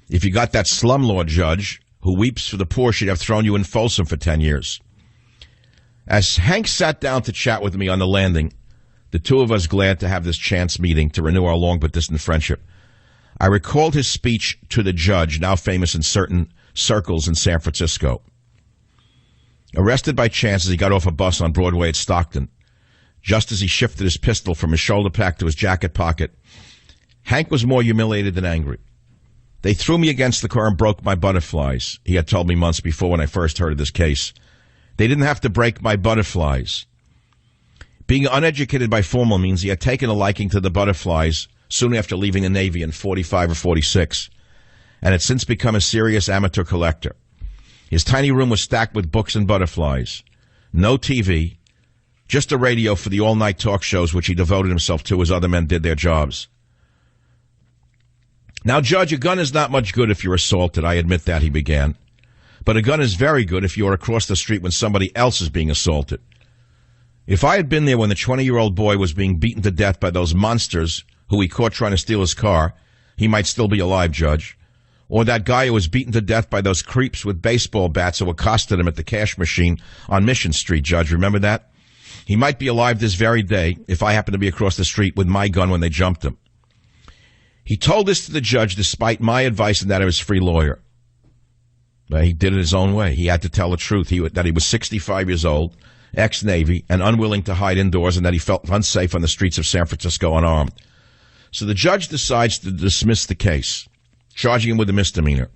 If you got that slumlord judge who weeps for the poor, she'd have thrown you in Folsom for 10 years. As Hank sat down to chat with me on the landing, the two of us glad to have this chance meeting to renew our long but distant friendship, I recalled his speech to the judge, now famous in certain circles in San Francisco. Arrested by chance as he got off a bus on Broadway at Stockton, just as he shifted his pistol from his shoulder pack to his jacket pocket, Hank was more humiliated than angry. They threw me against the car and broke my butterflies, he had told me months before when I first heard of this case. They didn't have to break my butterflies. Being uneducated by formal means, he had taken a liking to the butterflies soon after leaving the Navy in 45 or 46, and had since become a serious amateur collector. His tiny room was stacked with books and butterflies. No TV, just a radio for the all-night talk shows which he devoted himself to as other men did their jobs. Now, Judge, a gun is not much good if you're assaulted. I admit that, he began. But a gun is very good if you are across the street when somebody else is being assaulted. If I had been there when the 20-year-old boy was being beaten to death by those monsters who he caught trying to steal his car, he might still be alive, Judge. Or that guy who was beaten to death by those creeps with baseball bats who accosted him at the cash machine on Mission Street, Judge. Remember that? He might be alive this very day if I happened to be across the street with my gun when they jumped him. He told this to the judge despite my advice and that of his free lawyer. But he did it his own way. He had to tell the truth, that he was 65 years old, ex-Navy, and unwilling to hide indoors, and that he felt unsafe on the streets of San Francisco unarmed. So the judge decides to dismiss the case, charging him with a misdemeanor.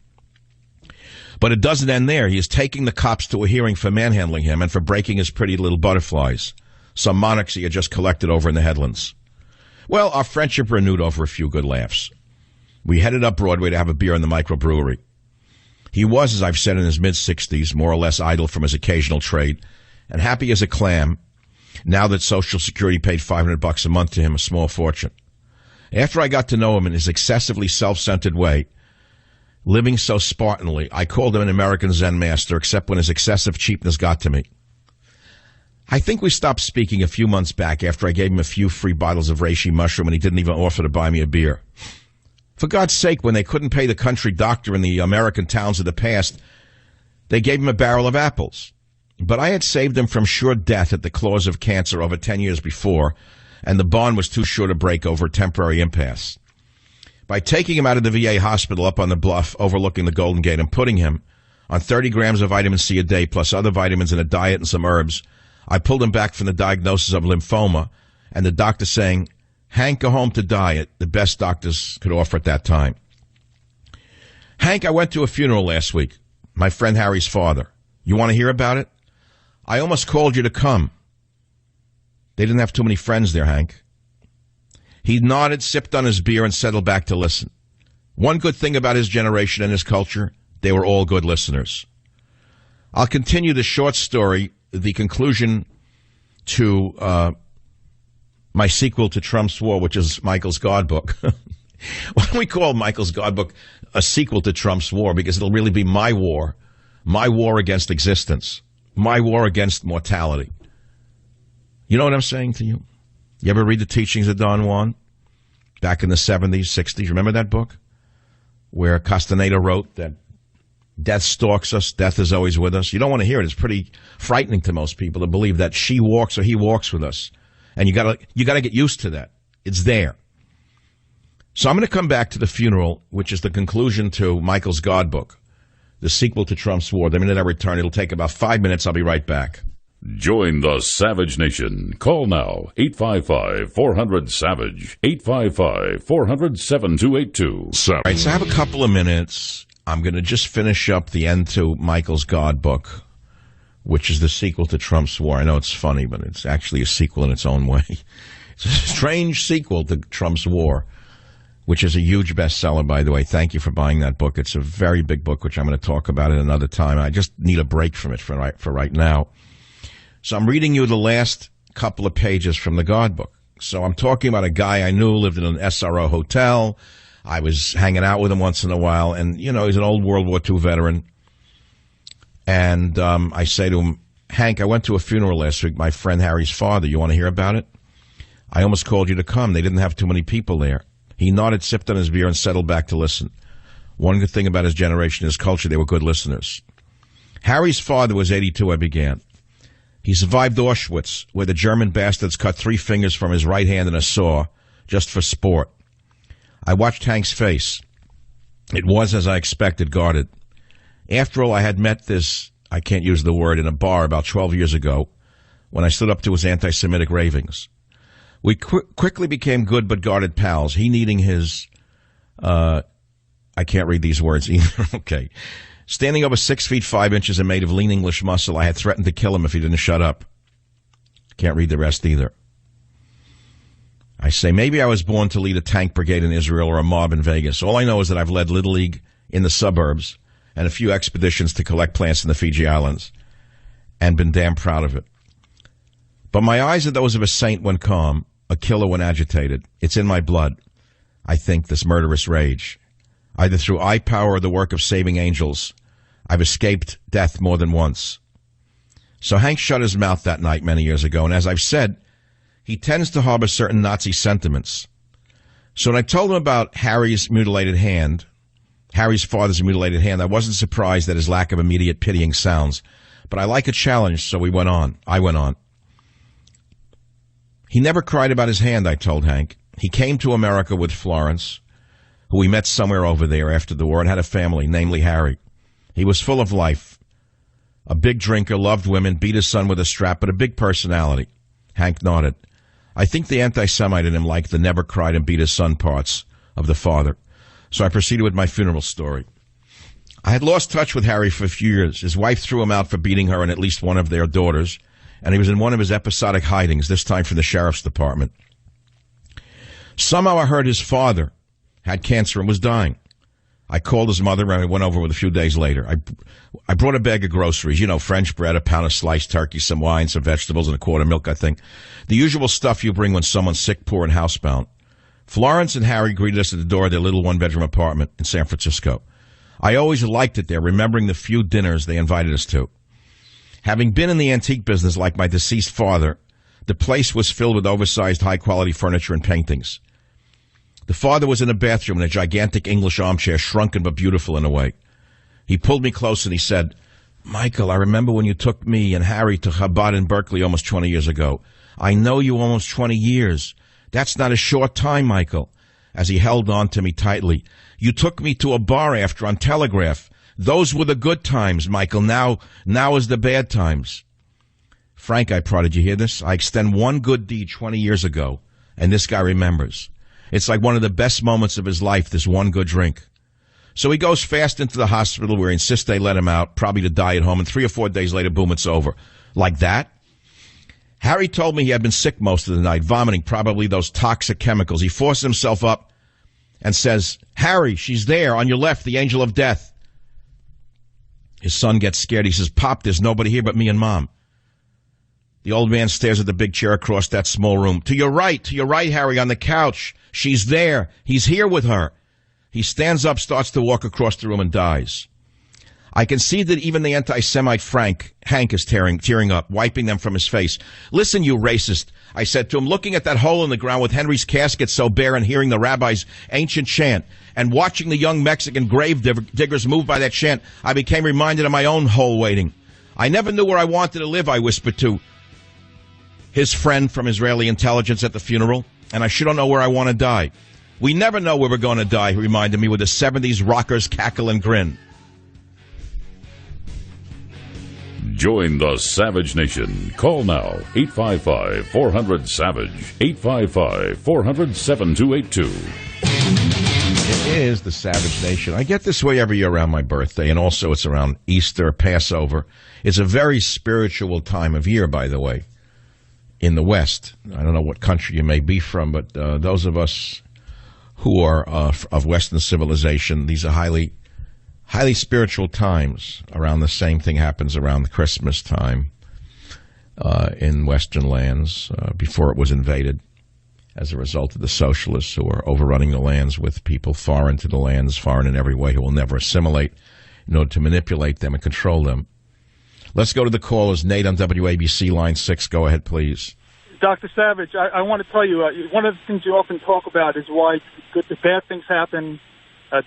But it doesn't end there. He is taking the cops to a hearing for manhandling him and for breaking his pretty little butterflies, some monarchs he had just collected over in the Headlands. Well, our friendship renewed over a few good laughs. We headed up Broadway to have a beer in the microbrewery. He was, as I've said, in his mid-60s, more or less idle from his occasional trade, and happy as a clam, now that Social Security paid $500 a month to him, a small fortune. After I got to know him in his excessively self-centered way, living so Spartanly, I called him an American Zen master, except when his excessive cheapness got to me. I think we stopped speaking a few months back after I gave him a few free bottles of reishi mushroom and he didn't even offer to buy me a beer. For God's sake, when they couldn't pay the country doctor in the American towns of the past, they gave him a barrel of apples. But I had saved him from sure death at the claws of cancer over 10 years before, and the bond was too sure to break over a temporary impasse. By taking him out of the VA hospital up on the bluff overlooking the Golden Gate and putting him on 30 grams of vitamin C a day plus other vitamins and a diet and some herbs, I pulled him back from the diagnosis of lymphoma and the doctor saying, Hank, go home to diet, the best doctors could offer at that time. Hank, I went to a funeral last week, my friend Harry's father. You want to hear about it? I almost called you to come. They didn't have too many friends there, Hank. He nodded, sipped on his beer, and settled back to listen. One good thing about his generation and his culture, they were all good listeners. I'll continue the short story, the conclusion to my sequel to Trump's War, which is Michael's God book. Why don't we call Michael's God book a sequel to Trump's War? Because it'll really be my war against existence, my war against mortality. You know what I'm saying to you? You ever read the teachings of Don Juan back in the 70s, 60s? Remember that book where Castaneda wrote that death stalks us, death is always with us? You don't want to hear it. It's pretty frightening to most people to believe that she walks or he walks with us. And you gotta get used to that. It's there. So I'm going to come back to the funeral, which is the conclusion to Michael's God book, the sequel to Trump's War. The minute I return, it'll take about 5 minutes. I'll be right back. Join the Savage Nation. Call now, 855-400-SAVAGE, 855-400-7282. All right, so I have a couple of minutes. I'm going to just finish up the end to Michael's God book, which is the sequel to Trump's War. I know it's funny, but it's actually a sequel in its own way. It's a strange sequel to Trump's War, which is a huge bestseller, by the way. Thank you for buying that book. It's a very big book, which I'm going to talk about at another time. I just need a break from it for right now. So I'm reading you the last couple of pages from the God book. So I'm talking about a guy I knew, lived in an SRO hotel. I was hanging out with him once in a while, and, you know, he's an old World War II veteran. And I say to him, Hank, I went to a funeral last week, my friend Harry's father. You want to hear about it? I almost called you to come. They didn't have too many people there. He nodded, sipped on his beer, and settled back to listen. One good thing about his generation, his culture, they were good listeners. Harry's father was 82, I began. He survived Auschwitz, where the German bastards cut 3 fingers from his right hand in a saw, just for sport. I watched Hank's face. It was, as I expected, guarded. After all, I had met this, I can't use the word, in a bar about 12 years ago, when I stood up to his anti-Semitic ravings. We quickly became good but guarded pals, he needing his, I can't read these words either, okay. Standing over 6 feet 5 inches and made of lean English muscle, I had threatened to kill him if he didn't shut up. Can't read the rest either. I say, maybe I was born to lead a tank brigade in Israel or a mob in Vegas. All I know is that I've led Little League in the suburbs and a few expeditions to collect plants in the Fiji Islands, and been damn proud of it. But my eyes are those of a saint when calm, a killer when agitated. It's in my blood, I think, this murderous rage. Either through eye power or the work of saving angels, I've escaped death more than once. So Hank shut his mouth that night many years ago, and as I've said, he tends to harbor certain Nazi sentiments. So when I told him about Harry's father's mutilated hand, I wasn't surprised at his lack of immediate pitying sounds. But I like a challenge, so we went on. I went on. He never cried about his hand, I told Hank. He came to America with Florence, who we met somewhere over there after the war, and had a family, namely Harry. He was full of life. A big drinker, loved women, beat his son with a strap, but a big personality. Hank nodded. I think the anti-Semite in him liked the never cried and beat his son parts of the father. So I proceeded with my funeral story. I had lost touch with Harry for a few years. His wife threw him out for beating her and at least one of their daughters, and he was in one of his episodic hidings, this time from the sheriff's department. Somehow I heard his father had cancer and was dying. I called his mother, and I went over with a few days later. I brought a bag of groceries, you know, French bread, a pound of sliced turkey, some wine, some vegetables, and a quart of milk, I think. The usual stuff you bring when someone's sick, poor, and housebound. Florence and Harry greeted us at the door of their little one-bedroom apartment in San Francisco. I always liked it there, remembering the few dinners they invited us to. Having been in the antique business like my deceased father, the place was filled with oversized, high-quality furniture and paintings. The father was in a bathroom in a gigantic English armchair, shrunken but beautiful in a way. He pulled me close and he said, Michael, I remember when you took me and Harry to Chabad in Berkeley almost 20 years ago. I know you almost 20 years. That's not a short time, Michael. As he held on to me tightly. You took me to a bar after on Telegraph. Those were the good times, Michael. Now is the bad times. Frank, I prodded, you hear this? I extend one good deed 20 years ago, and this guy remembers. It's like one of the best moments of his life, this one good drink. So he goes fast into the hospital where he insists they let him out, probably to die at home, and 3 or 4 days later, boom, it's over. Like that? Harry told me he had been sick most of the night, vomiting probably those toxic chemicals. He forced himself up and says, Harry, she's there, on your left, the angel of death. His son gets scared. He says, Pop, there's nobody here but me and Mom. The old man stares at the big chair across that small room. To your right, Harry, on the couch. She's there. He's here with her. He stands up, starts to walk across the room, and dies. I can see that even the anti-Semite Hank is tearing up, wiping them from his face. Listen, you racist, I said to him, looking at that hole in the ground with Henry's casket so bare and hearing the rabbi's ancient chant and watching the young Mexican grave diggers move by that chant, I became reminded of my own hole waiting. I never knew where I wanted to live, I whispered to his friend from Israeli intelligence at the funeral, and I sure don't know where I want to die. We never know where we're going to die, he reminded me with a 70s rocker's cackle and grin. Join the Savage Nation. Call now, 855-400-SAVAGE, 855-400-7282. It is the Savage Nation. I get this way every year around my birthday, and also it's around Easter, Passover. It's a very spiritual time of year, by the way, in the West. I don't know what country you may be from, but those of us who are of Western civilization, these are highly spiritual times. Around the same thing happens around the Christmas time in Western lands before it was invaded as a result of the socialists who are overrunning the lands with people foreign to the lands, foreign in every way, who will never assimilate in order to manipulate them and control them. Let's go to the callers. Nate on WABC, line 6. Go ahead, please. Dr. Savage, I want to tell you, one of the things you often talk about is why the bad things happen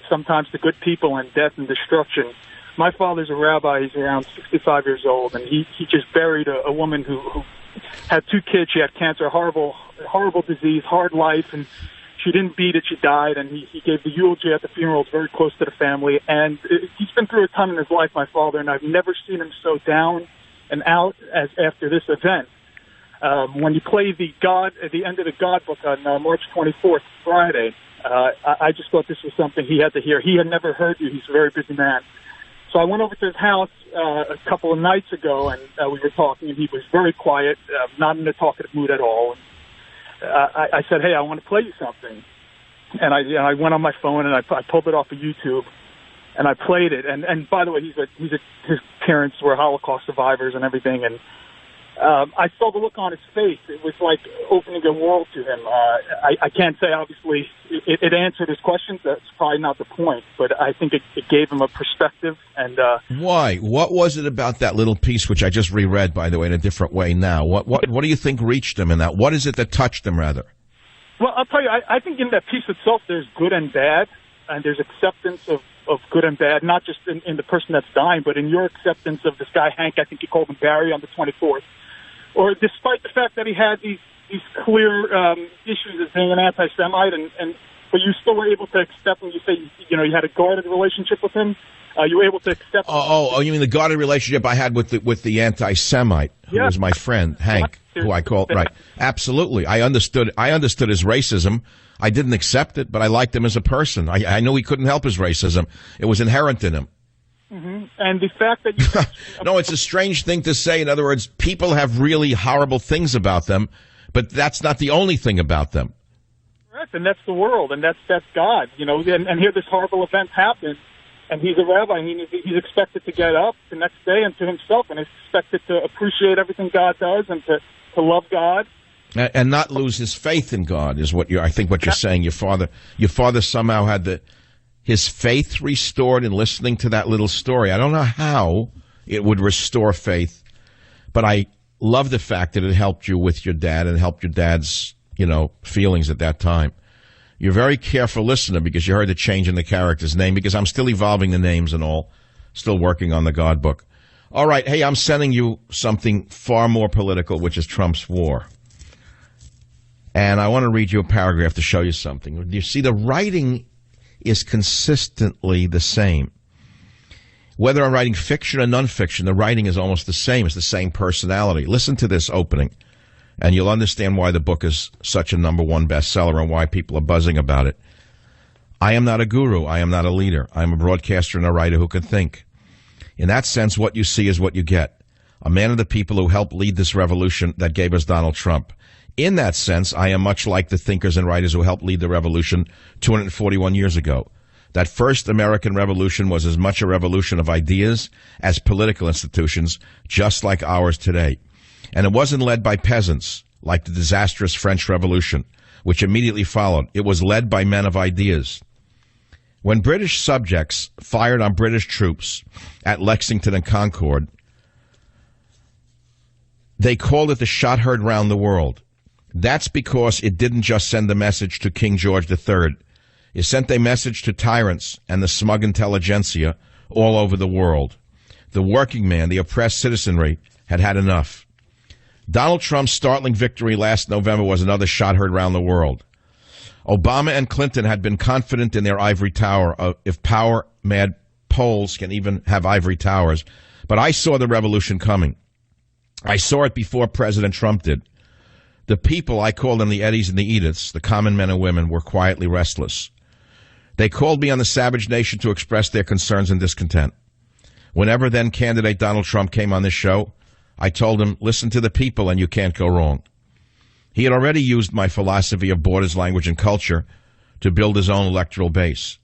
sometimes to good people, and death and destruction. My father's a rabbi. He's around 65 years old, and he just buried a woman who had 2 kids. She had cancer, horrible disease, hard life, and she didn't beat it. She died, and he gave the eulogy at the funeral. It's very close to the family, and he's been through a ton in his life, my father, and I've never seen him so down and out as after this event. When you play the end of the God book on March 24th, Friday, I just thought this was something he had to hear. He had never heard you. He's a very busy man. So I went over to his house a couple of nights ago, and we were talking, and he was very quiet, not in a talkative mood at all. I said, hey, I want to play you something. And I went on my phone, and I pulled it off of YouTube, and I played it. And by the way, his parents were Holocaust survivors and everything, and I saw the look on his face. It was like opening a world to him. I can't say, obviously, it answered his questions. That's probably not the point, but I think it gave him a perspective. And why? What was it about that little piece, which I just reread, by the way, in a different way now? What do you think reached him in that? What is it that touched him, rather? Well, I'll tell you, I think in that piece itself, there's good and bad, and there's acceptance of good and bad, not just in the person that's dying, but in your acceptance of this guy, Hank. I think you called him Barry on the 24th. Or despite the fact that he had these clear issues as being an anti-Semite, but you still were able to accept him. You say, you had a guarded relationship with him. You were able to accept. Oh, you mean the guarded relationship I had with the anti-Semite, who was my friend Hank, who I called right? Absolutely, I understood his racism. I didn't accept it, but I liked him as a person. I knew he couldn't help his racism. It was inherent in him. Mm-hmm. And the fact that you... No, it's a strange thing to say. In other words, people have really horrible things about them, but that's not the only thing about them. Correct, and that's the world, and that's God, and here this horrible event happened, and he's a rabbi, and he's expected to get up the next day and to himself, and he's expected to appreciate everything God does and to love God. And not lose his faith in God is what I think what you're saying. Your father somehow had his faith restored in listening to that little story. I don't know how it would restore faith, but I love the fact that it helped you with your dad and helped your dad's, feelings at that time. You're a very careful listener because you heard the change in the character's name, because I'm still evolving the names and all, still working on the God book. All right, hey, I'm sending you something far more political, which is Trump's war. And I want to read you a paragraph to show you something. You see, the writing is consistently the same. Whether I'm writing fiction or nonfiction, the writing is almost the same. It's the same personality. Listen to this opening, and you'll understand why the book is such a #1 bestseller and why people are buzzing about it. I am not a guru. I am not a leader. I am a broadcaster and a writer who can think. In that sense, what you see is what you get. A man of the people who helped lead this revolution that gave us Donald Trump. In that sense, I am much like the thinkers and writers who helped lead the revolution 241 years ago. That first American revolution was as much a revolution of ideas as political institutions, just like ours today. And it wasn't led by peasants, like the disastrous French Revolution, which immediately followed. It was led by men of ideas. When British subjects fired on British troops at Lexington and Concord, they called it the shot heard round the world. That's because it didn't just send a message to King George III. It sent a message to tyrants and the smug intelligentsia all over the world. The working man, the oppressed citizenry, had had enough. Donald Trump's startling victory last November was another shot heard round the world. Obama and Clinton had been confident in their ivory tower, if power-mad Poles can even have ivory towers. But I saw the revolution coming. I saw it before President Trump did. The people, I call them the Eddies and the Ediths, the common men and women, were quietly restless. They called me on the Savage Nation to express their concerns and discontent. Whenever then-candidate Donald Trump came on this show, I told him, listen to the people and you can't go wrong. He had already used my philosophy of borders, language, and culture to build his own electoral base.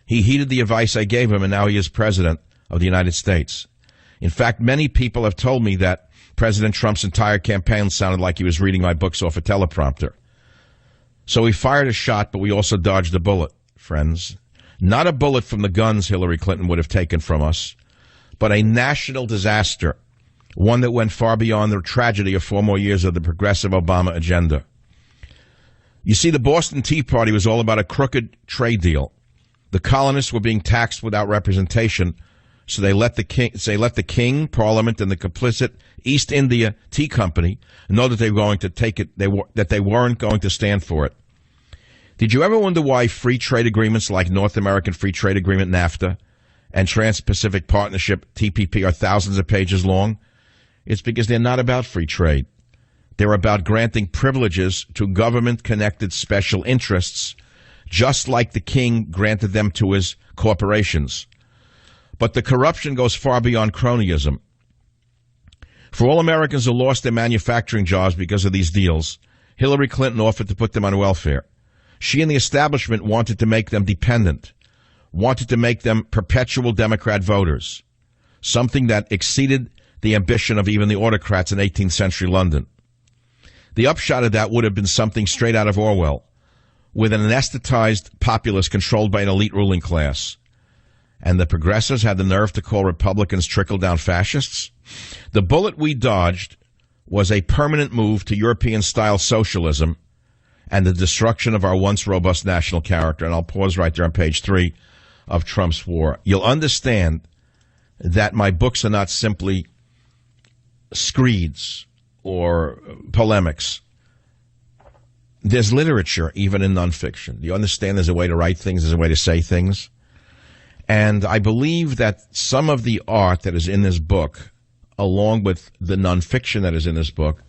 He heeded the advice I gave him, and now he is president of the United States. In fact, many people have told me that President Trump's entire campaign sounded like he was reading my books off a teleprompter. So we fired a shot, but we also dodged a bullet, friends. Not a bullet from the guns Hillary Clinton would have taken from us, but a national disaster, one that went far beyond the tragedy of 4 more years of the progressive Obama agenda. You see, the Boston Tea Party was all about a crooked trade deal. The colonists were being taxed without representation, so they let the king, Parliament, and the complicit East India Tea Company know that they were going to take it. That they weren't going to stand for it. Did you ever wonder why free trade agreements like North American Free Trade Agreement (NAFTA) and Trans-Pacific Partnership (TPP) are thousands of pages long? It's because they're not about free trade. They're about granting privileges to government-connected special interests, just like the king granted them to his corporations. But the corruption goes far beyond cronyism. For all Americans who lost their manufacturing jobs because of these deals, Hillary Clinton offered to put them on welfare. She and the establishment wanted to make them dependent, wanted to make them perpetual Democrat voters, something that exceeded the ambition of even the autocrats in 18th century London. The upshot of that would have been something straight out of Orwell, with an anesthetized populace controlled by an elite ruling class. And the progressives had the nerve to call Republicans trickle-down fascists? The bullet we dodged was a permanent move to European-style socialism and the destruction of our once robust national character. And I'll pause right there on page 3 of Trump's War. You'll understand that my books are not simply screeds or polemics. There's literature, even in nonfiction. Do you understand there's a way to write things, there's a way to say things? And I believe that some of the art that is in this book, along with the nonfiction that is in this book,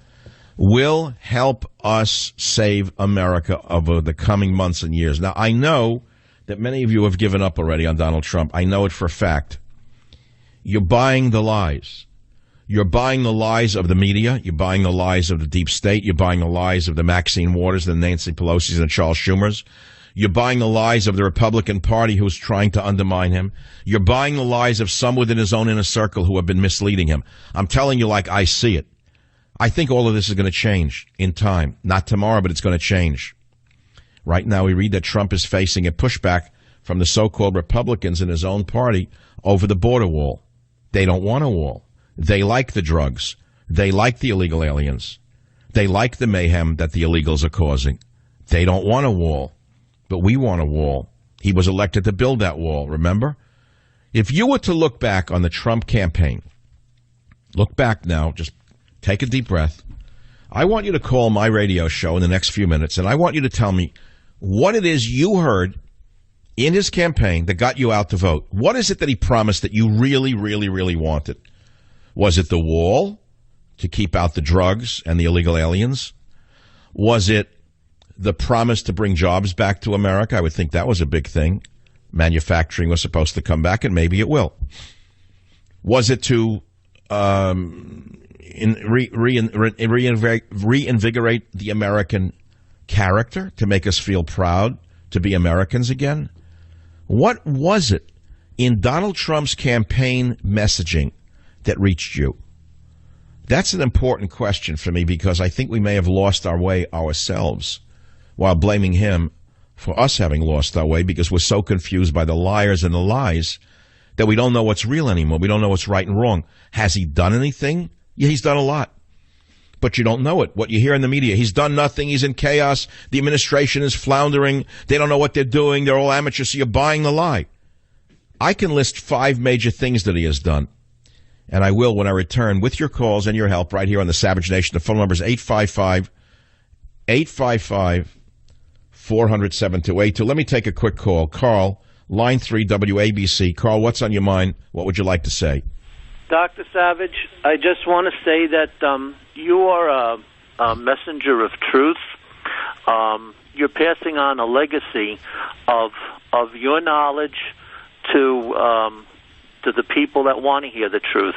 will help us save America over the coming months and years. Now, I know that many of you have given up already on Donald Trump. I know it for a fact. You're buying the lies. You're buying the lies of the media. You're buying the lies of the deep state. You're buying the lies of the Maxine Waters, the Nancy Pelosi's, and Charles Schumer's. You're buying the lies of the Republican Party who's trying to undermine him. You're buying the lies of some within his own inner circle who have been misleading him. I'm telling you like I see it. I think all of this is going to change in time. Not tomorrow, but it's going to change. Right now we read that Trump is facing a pushback from the so-called Republicans in his own party over the border wall. They don't want a wall. They like the drugs. They like the illegal aliens. They like the mayhem that the illegals are causing. They don't want a wall. But we want a wall. He was elected to build that wall, remember? If you were to look back on the Trump campaign, look back now, just take a deep breath. I want you to call my radio show in the next few minutes, and I want you to tell me what it is you heard in his campaign that got you out to vote. What is it that he promised that you really, really, really wanted? Was it the wall to keep out the drugs and the illegal aliens? Was it the promise to bring jobs back to America? I would think that was a big thing. Manufacturing was supposed to come back, and maybe it will. Was it to reinvigorate the American character, to make us feel proud to be Americans again? What was it in Donald Trump's campaign messaging that reached you? That's an important question for me because I think we may have lost our way ourselves while blaming him for us having lost our way because we're so confused by the liars and the lies that we don't know what's real anymore. We don't know what's right and wrong. Has he done anything? Yeah, he's done a lot. But you don't know it. What you hear in the media, he's done nothing, he's in chaos, the administration is floundering, they don't know what they're doing, they're all amateurs, so you're buying the lie. I can list 5 major things that he has done, and I will when I return with your calls and your help right here on the Savage Nation. The phone number is 855-400-7282. Let me take a quick call. Carl, line 3, WABC. Carl, what's on your mind? What would you like to say? Dr. Savage, I just want to say that you are a messenger of truth. You're passing on a legacy of your knowledge to the people that want to hear the truth.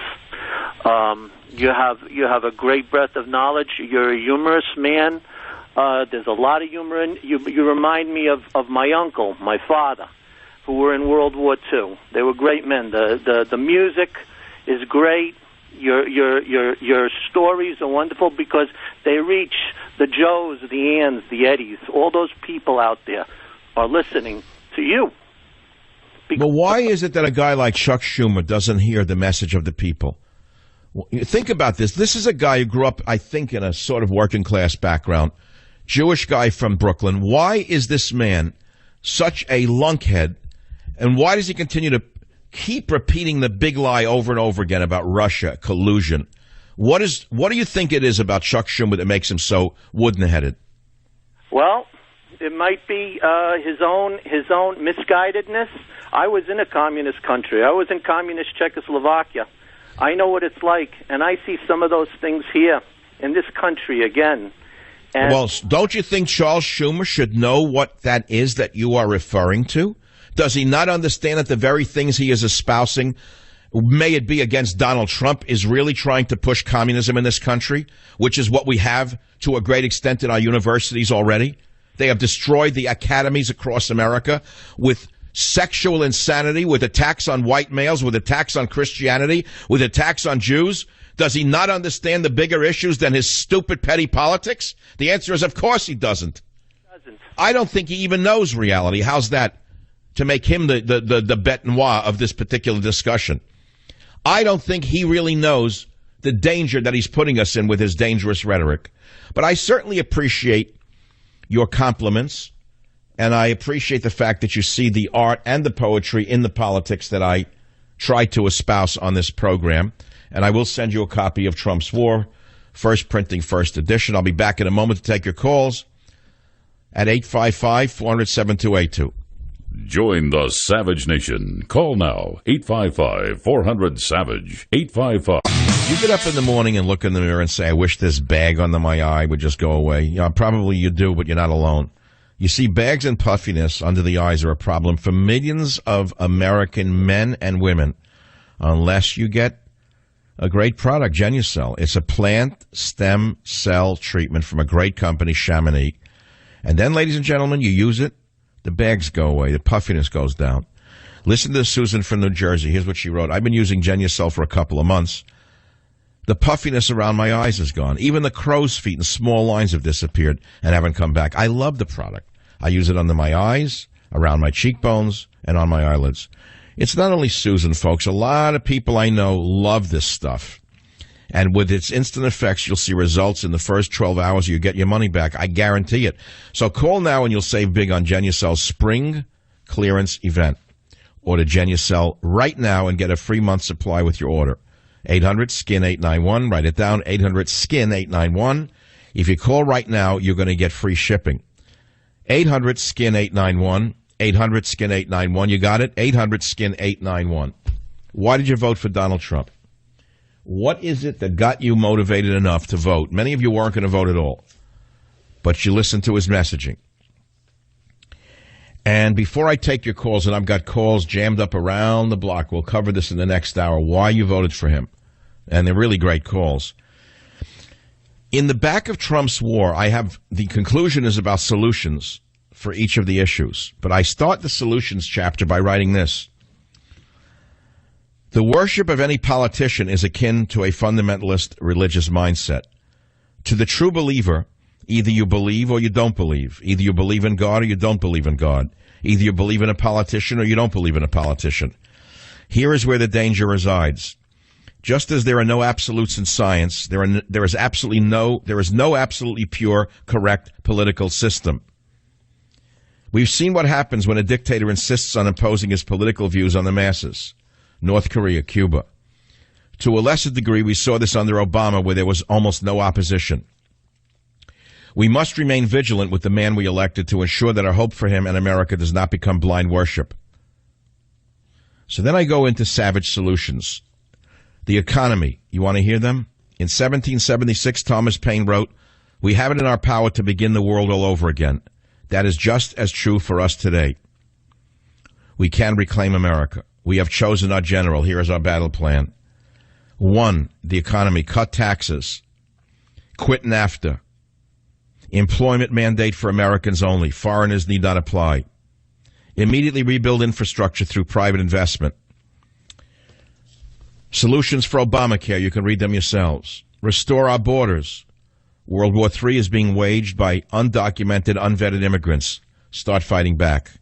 You have a great breadth of knowledge. You're a humorous man. There's a lot of humor in you. You remind me of my uncle, my father, who were in World War II. They were great men. The music is great. Your stories are wonderful because they reach the Joes, the Anns, the Eddies. All those people out there are listening to you. But why is it that a guy like Chuck Schumer doesn't hear the message of the people? Well, think about this. This is a guy who grew up, I think, in a sort of working class background, Jewish guy from Brooklyn. Why is this man such a lunkhead, and why does he continue to keep repeating the big lie over and over again about Russia, collusion? What do you think it is about Chuck Schumer that makes him so wooden-headed? Well, it might be his own misguidedness. I was in a communist country. I was in communist Czechoslovakia. I know what it's like, and I see some of those things here in this country again. And well, don't you think Charles Schumer should know what that is that you are referring to? Does he not understand that the very things he is espousing, may it be against Donald Trump, is really trying to push communism in this country, which is what we have to a great extent in our universities already? They have destroyed the academies across America with sexual insanity, with attacks on white males, with attacks on Christianity, with attacks on Jews. Does he not understand the bigger issues than his stupid petty politics? The answer is, of course he doesn't. I don't think he even knows reality. How's that? To make him the bête noire of this particular discussion. I don't think he really knows the danger that he's putting us in with his dangerous rhetoric. But I certainly appreciate your compliments, and I appreciate the fact that you see the art and the poetry in the politics that I try to espouse on this program. And I will send you a copy of Trump's War, first printing, first edition. I'll be back in a moment to take your calls at 855-400-7282. Join the Savage Nation. Call now, 855-400-SAVAGE, 855. You get up in the morning and look in the mirror and say, I wish this bag under my eye would just go away. Yeah, probably you do, but you're not alone. You see, bags and puffiness under the eyes are a problem for millions of American men and women unless you get a great product, Genucel. It's a plant stem cell treatment from a great company, Chamonix. And then, ladies and gentlemen, you use it, the bags go away, the puffiness goes down. Listen to Susan from New Jersey. Here's what she wrote. I've been using Genucel for a couple of months. The puffiness around my eyes is gone. Even the crow's feet and small lines have disappeared and haven't come back. I love the product. I use it under my eyes, around my cheekbones, and on my eyelids. It's not only Susan, folks. A lot of people I know love this stuff. And with its instant effects, you'll see results in the first 12 hours. You get your money back. I guarantee it. So call now and you'll save big on Genucel's spring clearance event. Order Genucel right now and get a free month supply with your order. 800-SKIN-891. Write it down, 800-SKIN-891. If you call right now, you're going to get free shipping. 800-SKIN-891. 800-SKIN-891. You got it? 800-SKIN-891. Why did you vote for Donald Trump? What is it that got you motivated enough to vote? Many of you weren't going to vote at all, but you listened to his messaging. And before I take your calls, and I've got calls jammed up around the block, we'll cover this in the next hour, why you voted for him. And they're really great calls. In the back of Trump's war, I have the conclusion is about solutions for each of the issues. But I start the solutions chapter by writing this. The worship of any politician is akin to a fundamentalist religious mindset. To the true believer, either you believe or you don't believe. Either you believe in God or you don't believe in God. Either you believe in a politician or you don't believe in a politician. Here is where the danger resides. Just as there are no absolutes in science, there is no absolutely pure, correct political system. We've seen what happens when a dictator insists on imposing his political views on the masses. North Korea, Cuba. To a lesser degree, we saw this under Obama, where there was almost no opposition. We must remain vigilant with the man we elected to ensure that our hope for him and America does not become blind worship. So then I go into savage solutions. The economy. You want to hear them? In 1776, Thomas Paine wrote, "We have it in our power to begin the world all over again. That is just as true for us today. We can reclaim America. We have chosen our general. Here is our battle plan. 1. The economy. Cut taxes. Quit NAFTA. Employment mandate for Americans only. Foreigners need not apply. Immediately rebuild infrastructure through private investment. Solutions for Obamacare. You can read them yourselves. Restore our borders. World War III is being waged by undocumented, unvetted immigrants. Start fighting back.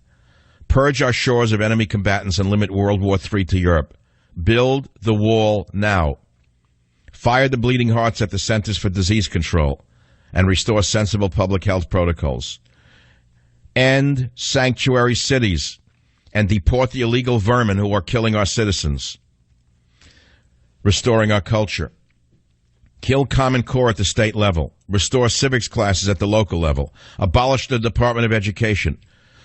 Purge our shores of enemy combatants and limit World War III to Europe. Build the wall now. Fire the bleeding hearts at the Centers for Disease Control and restore sensible public health protocols. End sanctuary cities and deport the illegal vermin who are killing our citizens. Restoring our culture. Kill Common Core at the state level. Restore civics classes at the local level. Abolish the Department of Education.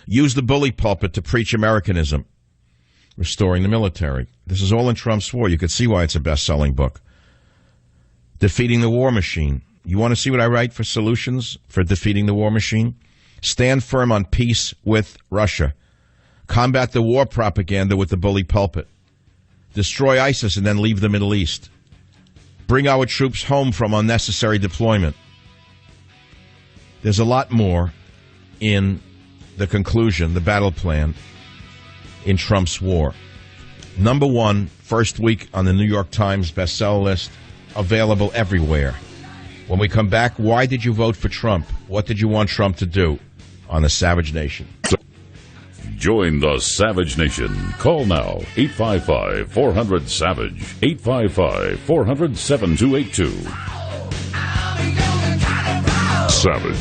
Use the bully pulpit to preach Americanism. Restoring the military. This is all in Trump's War. You can see why it's a best-selling book. Defeating the war machine. You want to see what I write for solutions for defeating the war machine? Stand firm on peace with Russia. Combat the war propaganda with the bully pulpit. Destroy ISIS and then leave the Middle East. Bring our troops home from unnecessary deployment. There's a lot more in the conclusion, the battle plan in Trump's war. Number 1, first week on the New York Times bestseller list, available everywhere. When we come back, why did you vote for Trump? What did you want Trump to do on the Savage Nation? Join the Savage Nation. Call now, 855-400-SAVAGE, 855-400-7282. Savage.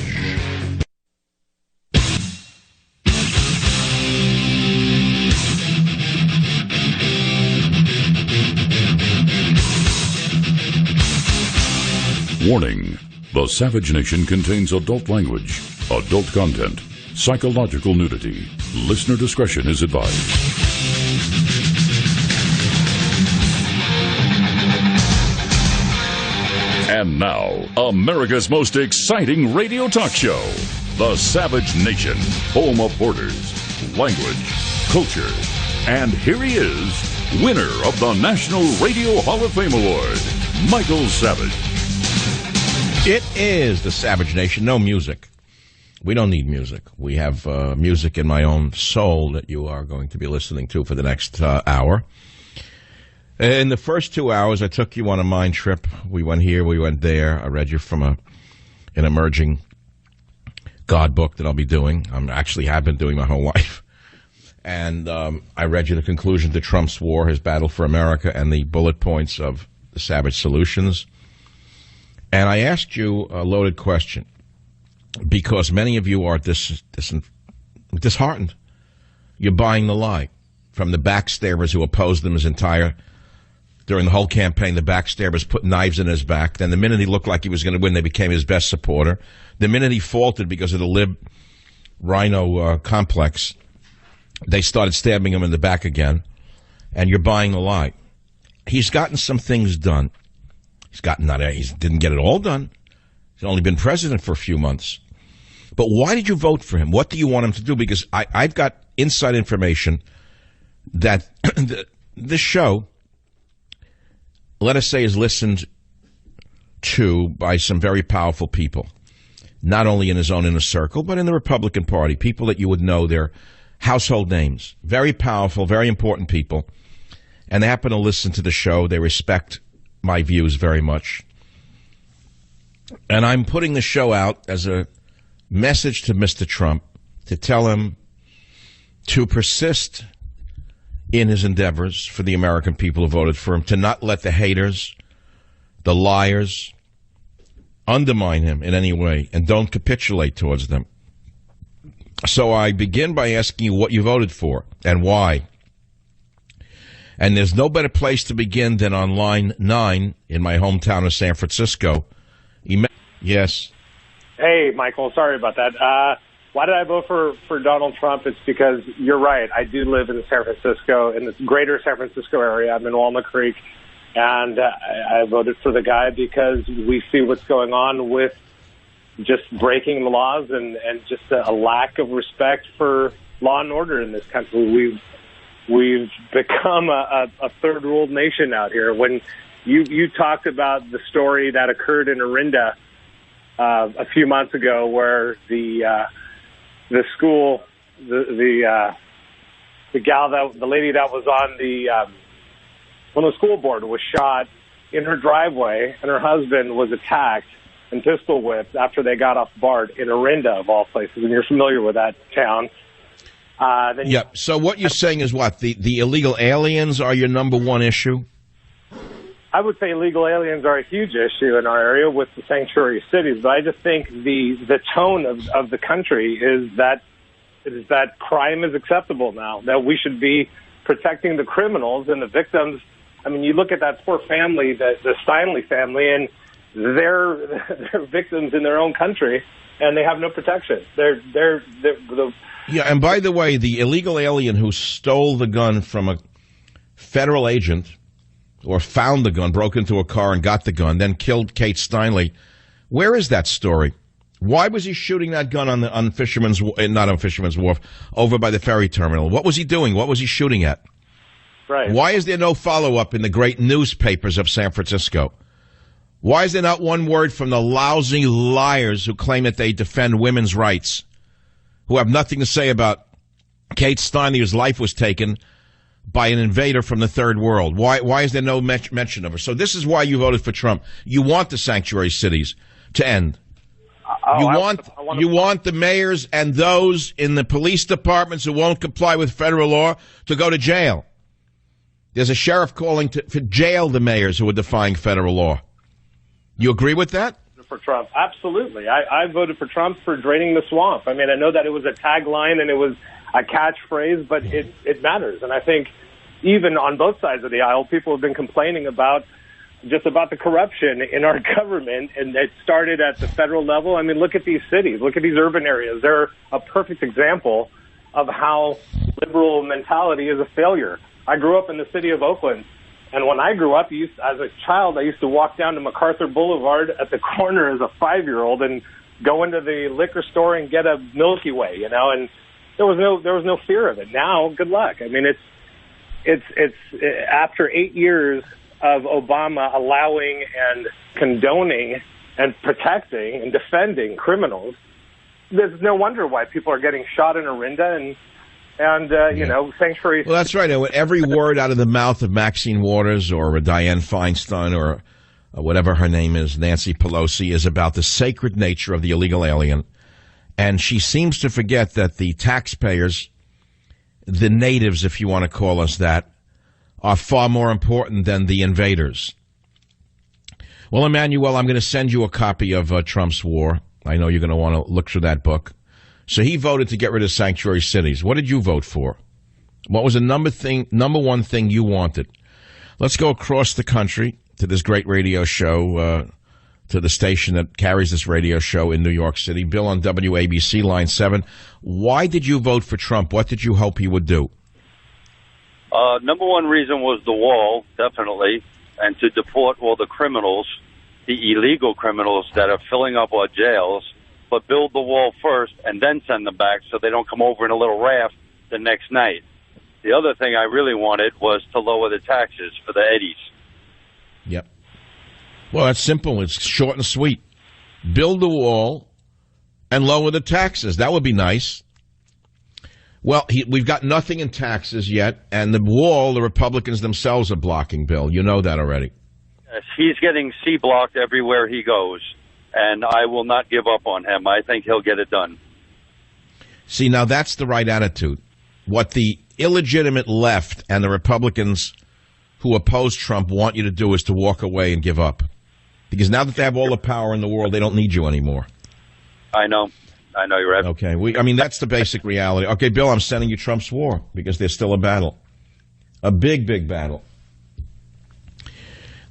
Warning. The Savage Nation contains adult language, adult content, psychological nudity. Listener discretion is advised. And now, America's most exciting radio talk show, The Savage Nation, home of borders, language, culture. And here he is, winner of the National Radio Hall of Fame Award, Michael Savage. It is the Savage Nation. No music. We don't need music. We have music in my own soul that you are going to be listening to for the next hour. In the first 2 hours, I took you on a mind trip. We went here, we went there. I read you from an emerging God book that I'll be doing. I actually have been doing my whole life. And I read you the conclusion to Trump's war, his battle for America, and the bullet points of the Savage Solutions. And I asked you a loaded question because many of you are disheartened. You're buying the lie from the backstabbers who opposed him during the whole campaign. The backstabbers put knives in his back. Then the minute he looked like he was going to win, they became his best supporter. The minute he faltered because of the lib rhino complex, they started stabbing him in the back again. And you're buying the lie. He's gotten some things done. He didn't get it all done. He's only been president for a few months. But why did you vote for him? What do you want him to do? Because I've got inside information that this show, let us say, is listened to by some very powerful people. not only in his own inner circle, but in the Republican Party, people that you would know, they're household names, very powerful, very important people, and they happen to listen to the show. They respect my views very much. And I'm putting the show out as a message to Mr. Trump to tell him to persist in his endeavors for the American people who voted for him, to not let the haters, the liars, undermine him in any way, and don't capitulate towards them. So I begin by asking you what you voted for and why. And there's no better place to begin than on line 9 in my hometown of San Francisco. Yes. Hey, Michael, sorry about that. Why did I vote for Donald Trump? It's because you're right. I do live in San Francisco, in the greater San Francisco area. I'm in Walnut Creek, and I voted for the guy because we see what's going on with just breaking the laws and just a lack of respect for law and order in this country. We've become a third world nation out here. When you talked about the story that occurred in Orinda a few months ago, where the school, the lady that was on the school board was shot in her driveway, and her husband was attacked and pistol whipped after they got off BART in Orinda, of all places. And you're familiar with that town. So what you're saying is what? The illegal aliens are your number one issue? I would say illegal aliens are a huge issue in our area with the sanctuary cities, but I just think the tone of the country is that crime is acceptable now, that we should be protecting the criminals and the victims. I mean, you look at that poor family, the Steinle family, and they're victims in their own country, and they have no protection. Yeah, and by the way, the illegal alien who stole the gun from a federal agent, or found the gun, broke into a car and got the gun, then killed Kate Steinle, where is that story? Why was he shooting that gun on Fisherman's, not on Fisherman's Wharf, over by the ferry terminal? What was he doing? What was he shooting at? Right. Why is there no follow-up in the great newspapers of San Francisco? Why is there not one word from the lousy liars who claim that they defend women's rights, who have nothing to say about Kate Steinle, whose life was taken by an invader from the third world? Why is there no mention of her? So this is why you voted for Trump. You want the sanctuary cities to end. You want the mayors and those in the police departments who won't comply with federal law to go to jail. There's a sheriff calling to jail the mayors who are defying federal law. You agree with that? For Trump, absolutely. I voted for Trump for draining the swamp. I mean, I know that it was a tagline and it was a catchphrase, but it matters. And I think even on both sides of the aisle, people have been complaining about the corruption in our government, and it started at the federal level. I mean, look at these cities, look at these urban areas. They're a perfect example of how liberal mentality is a failure. I grew up in the city of Oakland, and when I grew up, as a child, I used to walk down to MacArthur Boulevard at the corner as a 5-year-old and go into the liquor store and get a Milky Way, and there was no fear of it. Now, good luck. I mean, it's after 8 years of Obama allowing and condoning and protecting and defending criminals, there's no wonder why people are getting shot in Orinda and sanctuary. Well, that's right. Every word out of the mouth of Maxine Waters or Dianne Feinstein or whatever her name is, Nancy Pelosi, is about the sacred nature of the illegal alien. And she seems to forget that the taxpayers, the natives, if you want to call us that, are far more important than the invaders. Well, Emmanuel, I'm going to send you a copy of Trump's War. I know you're going to want to look through that book. So he voted to get rid of sanctuary cities. What did you vote for? What was the number one thing you wanted? Let's go across the country to this great radio show, to the station that carries this radio show in New York City. Bill on WABC, line 7. Why did you vote for Trump? What did you hope he would do? Number one reason was the wall, definitely, and to deport all the criminals, the illegal criminals that are filling up our jails, but build the wall first and then send them back so they don't come over in a little raft the next night. The other thing I really wanted was to lower the taxes for the Eddies. Yep. Well, that's simple. It's short and sweet. Build the wall, and lower the taxes. That would be nice. Well, we've got nothing in taxes yet, and the wall, the Republicans themselves are blocking, Bill. You know that already. Yes, he's getting C-blocked everywhere he goes, and I will not give up on him. I think he'll get it done. See, now that's the right attitude. What the illegitimate left and the Republicans who oppose Trump want you to do is to walk away and give up. Because now that they have all the power in the world, they don't need you anymore. I know you're right. Okay, that's the basic reality. Okay, Bill, I'm sending you Trump's war because there's still a battle. A big, big battle.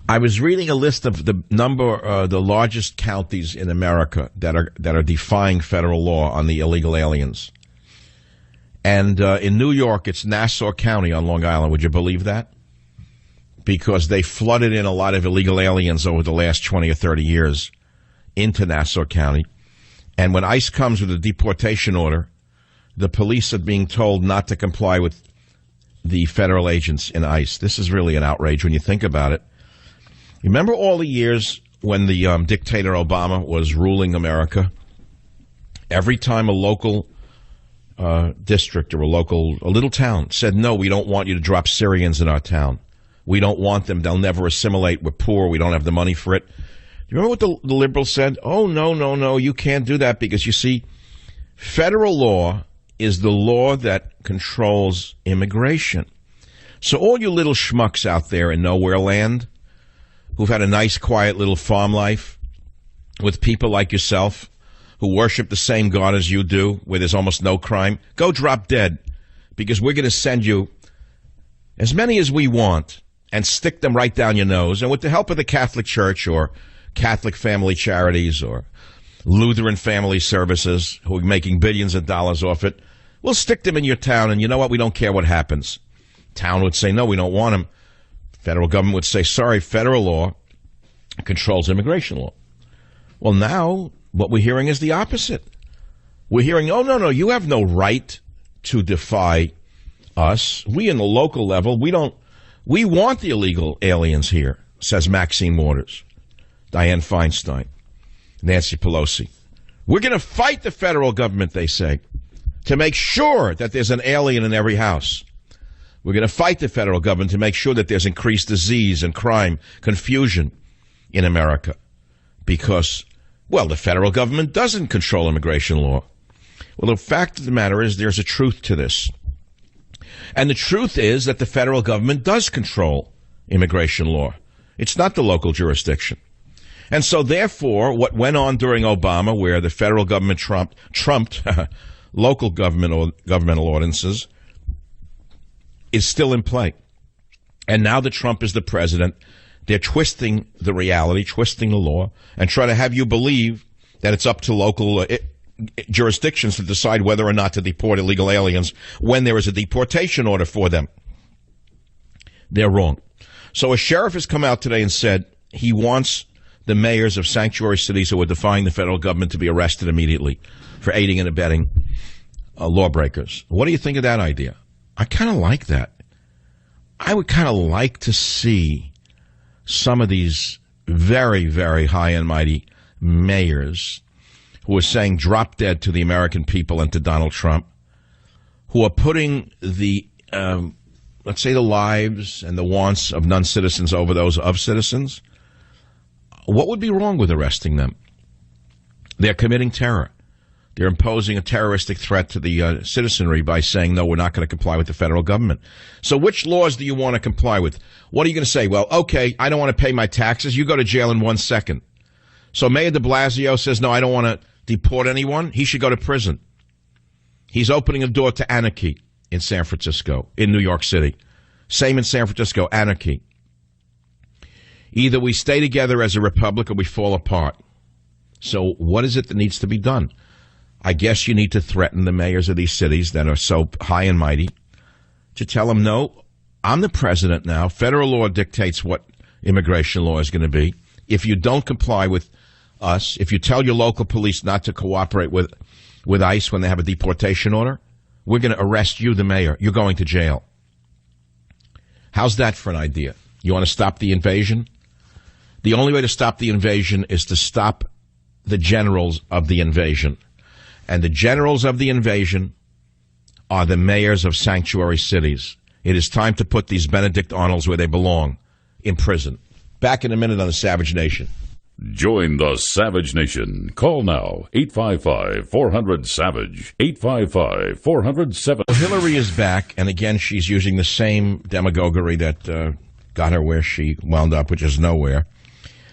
I was reading a list of the largest counties in America that are defying federal law on the illegal aliens. And in New York, it's Nassau County on Long Island. Would you believe that? Because they flooded in a lot of illegal aliens over the last 20 or 30 years into Nassau County. And when ICE comes with a deportation order, the police are being told not to comply with the federal agents in ICE. This is really an outrage when you think about it. Remember all the years when the dictator Obama was ruling America? Every time a local district or a little town said, no, we don't want you to drop Syrians in our town. We don't want them. They'll never assimilate. We're poor. We don't have the money for it. You remember what the liberals said? Oh, no, you can't do that because, you see, federal law is the law that controls immigration. So all you little schmucks out there in nowhere land who've had a nice, quiet little farm life with people like yourself who worship the same God as you do, where there's almost no crime, go drop dead because we're going to send you as many as we want and stick them right down your nose. And with the help of the Catholic Church or Catholic Family Charities or Lutheran Family Services, who are making billions of dollars off it, we'll stick them in your town, and you know what? We don't care what happens. Town would say, no, we don't want them. Federal government would say, sorry, federal law controls immigration law. Well, now what we're hearing is the opposite. We're hearing, oh, no, you have no right to defy us. We in the local level, we want the illegal aliens here, says Maxine Waters, Dianne Feinstein, Nancy Pelosi. We're going to fight the federal government, they say, to make sure that there's an alien in every house. We're going to fight the federal government to make sure that there's increased disease and crime, confusion in America. Because, well, the federal government doesn't control immigration law. Well, the fact of the matter is there's a truth to this. And the truth is that the federal government does control immigration law. It's not the local jurisdiction. And so, therefore, what went on during Obama, where the federal government trumped local governmental ordinances, is still in play. And now that Trump is the president, they're twisting the reality, twisting the law, and trying to have you believe that it's up to local jurisdictions to decide whether or not to deport illegal aliens when there is a deportation order for them. They're wrong. So a sheriff has come out today and said he wants the mayors of sanctuary cities who are defying the federal government to be arrested immediately for aiding and abetting lawbreakers. What do you think of that idea? I kind of like that. I would kind of like to see some of these very, very high and mighty mayors who are saying drop dead to the American people and to Donald Trump, who are putting the, let's say, the lives and the wants of non-citizens over those of citizens. What would be wrong with arresting them? They're committing terror. They're imposing a terroristic threat to the citizenry by saying, no, we're not going to comply with the federal government. So which laws do you want to comply with? What are you going to say? Well, okay, I don't want to pay my taxes. You go to jail in 1 second. So Mayor de Blasio says, no, I don't want to deport anyone. He should go to prison. He's opening a door to anarchy in San Francisco, in New York City. Same in San Francisco, anarchy. Either we stay together as a republic or we fall apart. So what is it that needs to be done? I guess you need to threaten the mayors of these cities that are so high and mighty to tell them, no, I'm the president now. Federal law dictates what immigration law is going to be. If you don't comply with us, if you tell your local police not to cooperate with ICE when they have a deportation order, we're going to arrest you, the mayor. You're going to jail. How's that for an idea? You want to stop the invasion? The only way to stop the invasion is to stop the generals of the invasion. And the generals of the invasion are the mayors of sanctuary cities. It is time to put these Benedict Arnolds where they belong, in prison. Back in a minute on the Savage Nation. Join the Savage Nation. Call now, 855-400-SAVAGE, 855-400-7. Hillary is back, and again, she's using the same demagoguery that got her where she wound up, which is nowhere.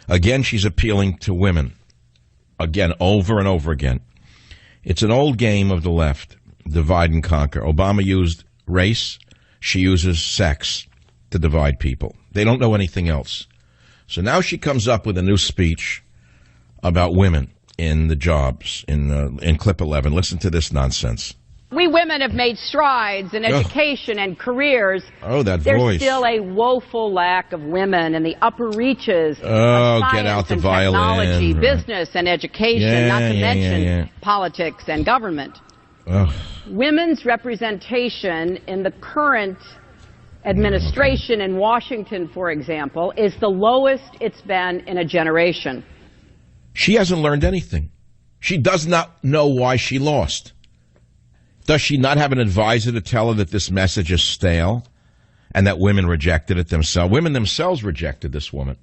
Again, she's appealing to women. Again, over and over again. It's an old game of the left, divide and conquer. Obama used race. She uses sex to divide people. They don't know anything else. So now she comes up with a new speech about women in the jobs in clip 11. Listen to this nonsense. We women have made strides in education and careers. Oh, that There's voice. still a woeful lack of women in the upper reaches of science get out the and violin. technology, Right. business and education, not to mention politics and government. Ugh. Women's representation in the current administration in Washington, for example, is the lowest it's been in a generation. She hasn't learned anything. She does not know why she lost. Does she not have an advisor to tell her that this message is stale and that women rejected it themselves? Women themselves rejected this woman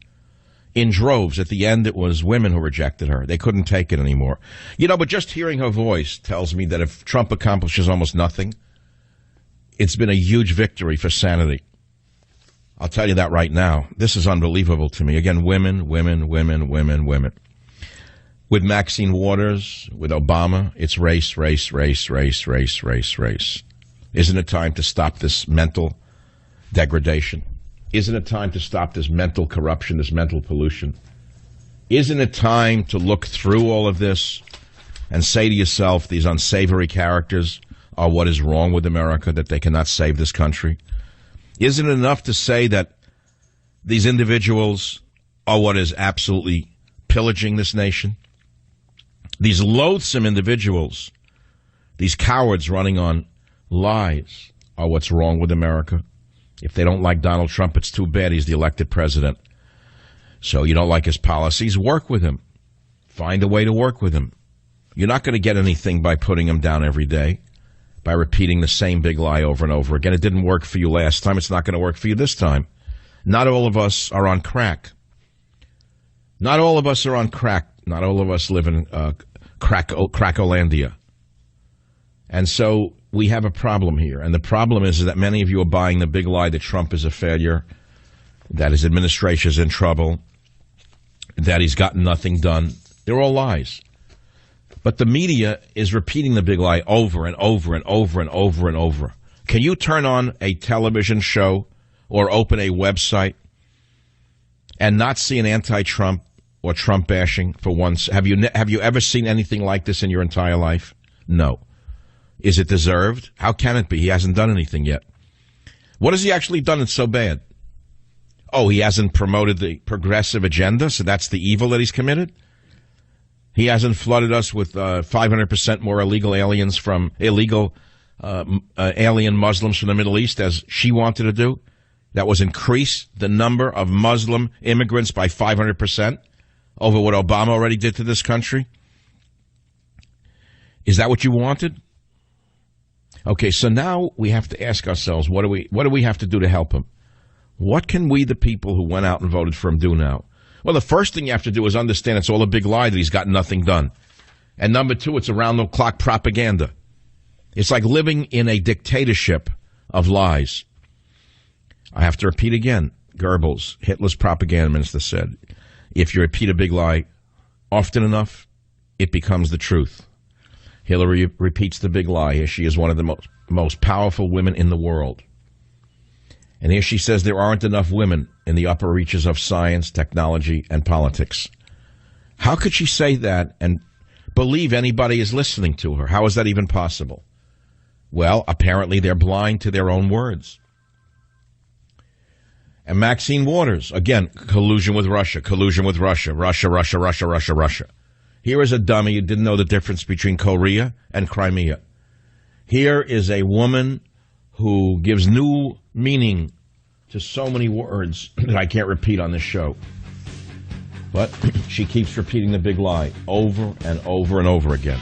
in droves. At the end, it was women who rejected her. They couldn't take it anymore. You know, but just hearing her voice tells me that if Trump accomplishes almost nothing, it's been a huge victory for sanity. I'll tell you that right now. This is unbelievable to me. Again, women, women, women, women, women. With Maxine Waters, with Obama, it's race, race, race, race, race, race, race. Isn't it time to stop this mental degradation? Isn't it time to stop this mental corruption, this mental pollution? Isn't it time to look through all of this and say to yourself, these unsavory characters are what is wrong with America, that they cannot save this country? Isn't it enough to say that these individuals are what is absolutely pillaging this nation? These loathsome individuals, these cowards running on lies, are what's wrong with America. If they don't like Donald Trump, it's too bad. He's the elected president. So you don't like his policies, work with him. Find a way to work with him. You're not going to get anything by putting him down every day, by repeating the same big lie over and over again. It didn't work for you last time. It's not going to work for you this time. Not all of us are on crack. Not all of us are on crack. Not all of us live in Crackolandia. And so we have a problem here. And the problem is that many of you are buying the big lie that Trump is a failure, that his administration is in trouble, that he's gotten nothing done. They're all lies. But the media is repeating the big lie over and over and over and over and over. Can you turn on a television show or open a website and not see an anti-Trump or Trump bashing for once? Have you ever seen anything like this in your entire life? No. Is it deserved? How can it be? He hasn't done anything yet. What has he actually done that's so bad? Oh, he hasn't promoted the progressive agenda, so that's the evil that he's committed? He hasn't flooded us with 500% more illegal alien Muslims from the Middle East, as she wanted to do? That was increase the number of Muslim immigrants by 500%? Over what Obama already did to this country? Is that what you wanted? Okay, so now we have to ask ourselves, what do we have to do to help him? What can we, the people who went out and voted for him, do now? Well, the first thing you have to do is understand it's all a big lie that he's got nothing done. And number two, it's around-the-clock propaganda. It's like living in a dictatorship of lies. I have to repeat again, Goebbels, Hitler's propaganda minister, said, if you repeat a big lie often enough, it becomes the truth. Hillary repeats the big lie. Here she is, one of the most powerful women in the world. And here she says there aren't enough women in the upper reaches of science, technology, and politics. How could she say that and believe anybody is listening to her? How is that even possible? Well, apparently they're blind to their own words. And Maxine Waters, again, collusion with Russia, Russia. Here is a dummy who didn't know the difference between Korea and Crimea. Here is a woman who gives new meaning to so many words that I can't repeat on this show. But she keeps repeating the big lie over and over and over again.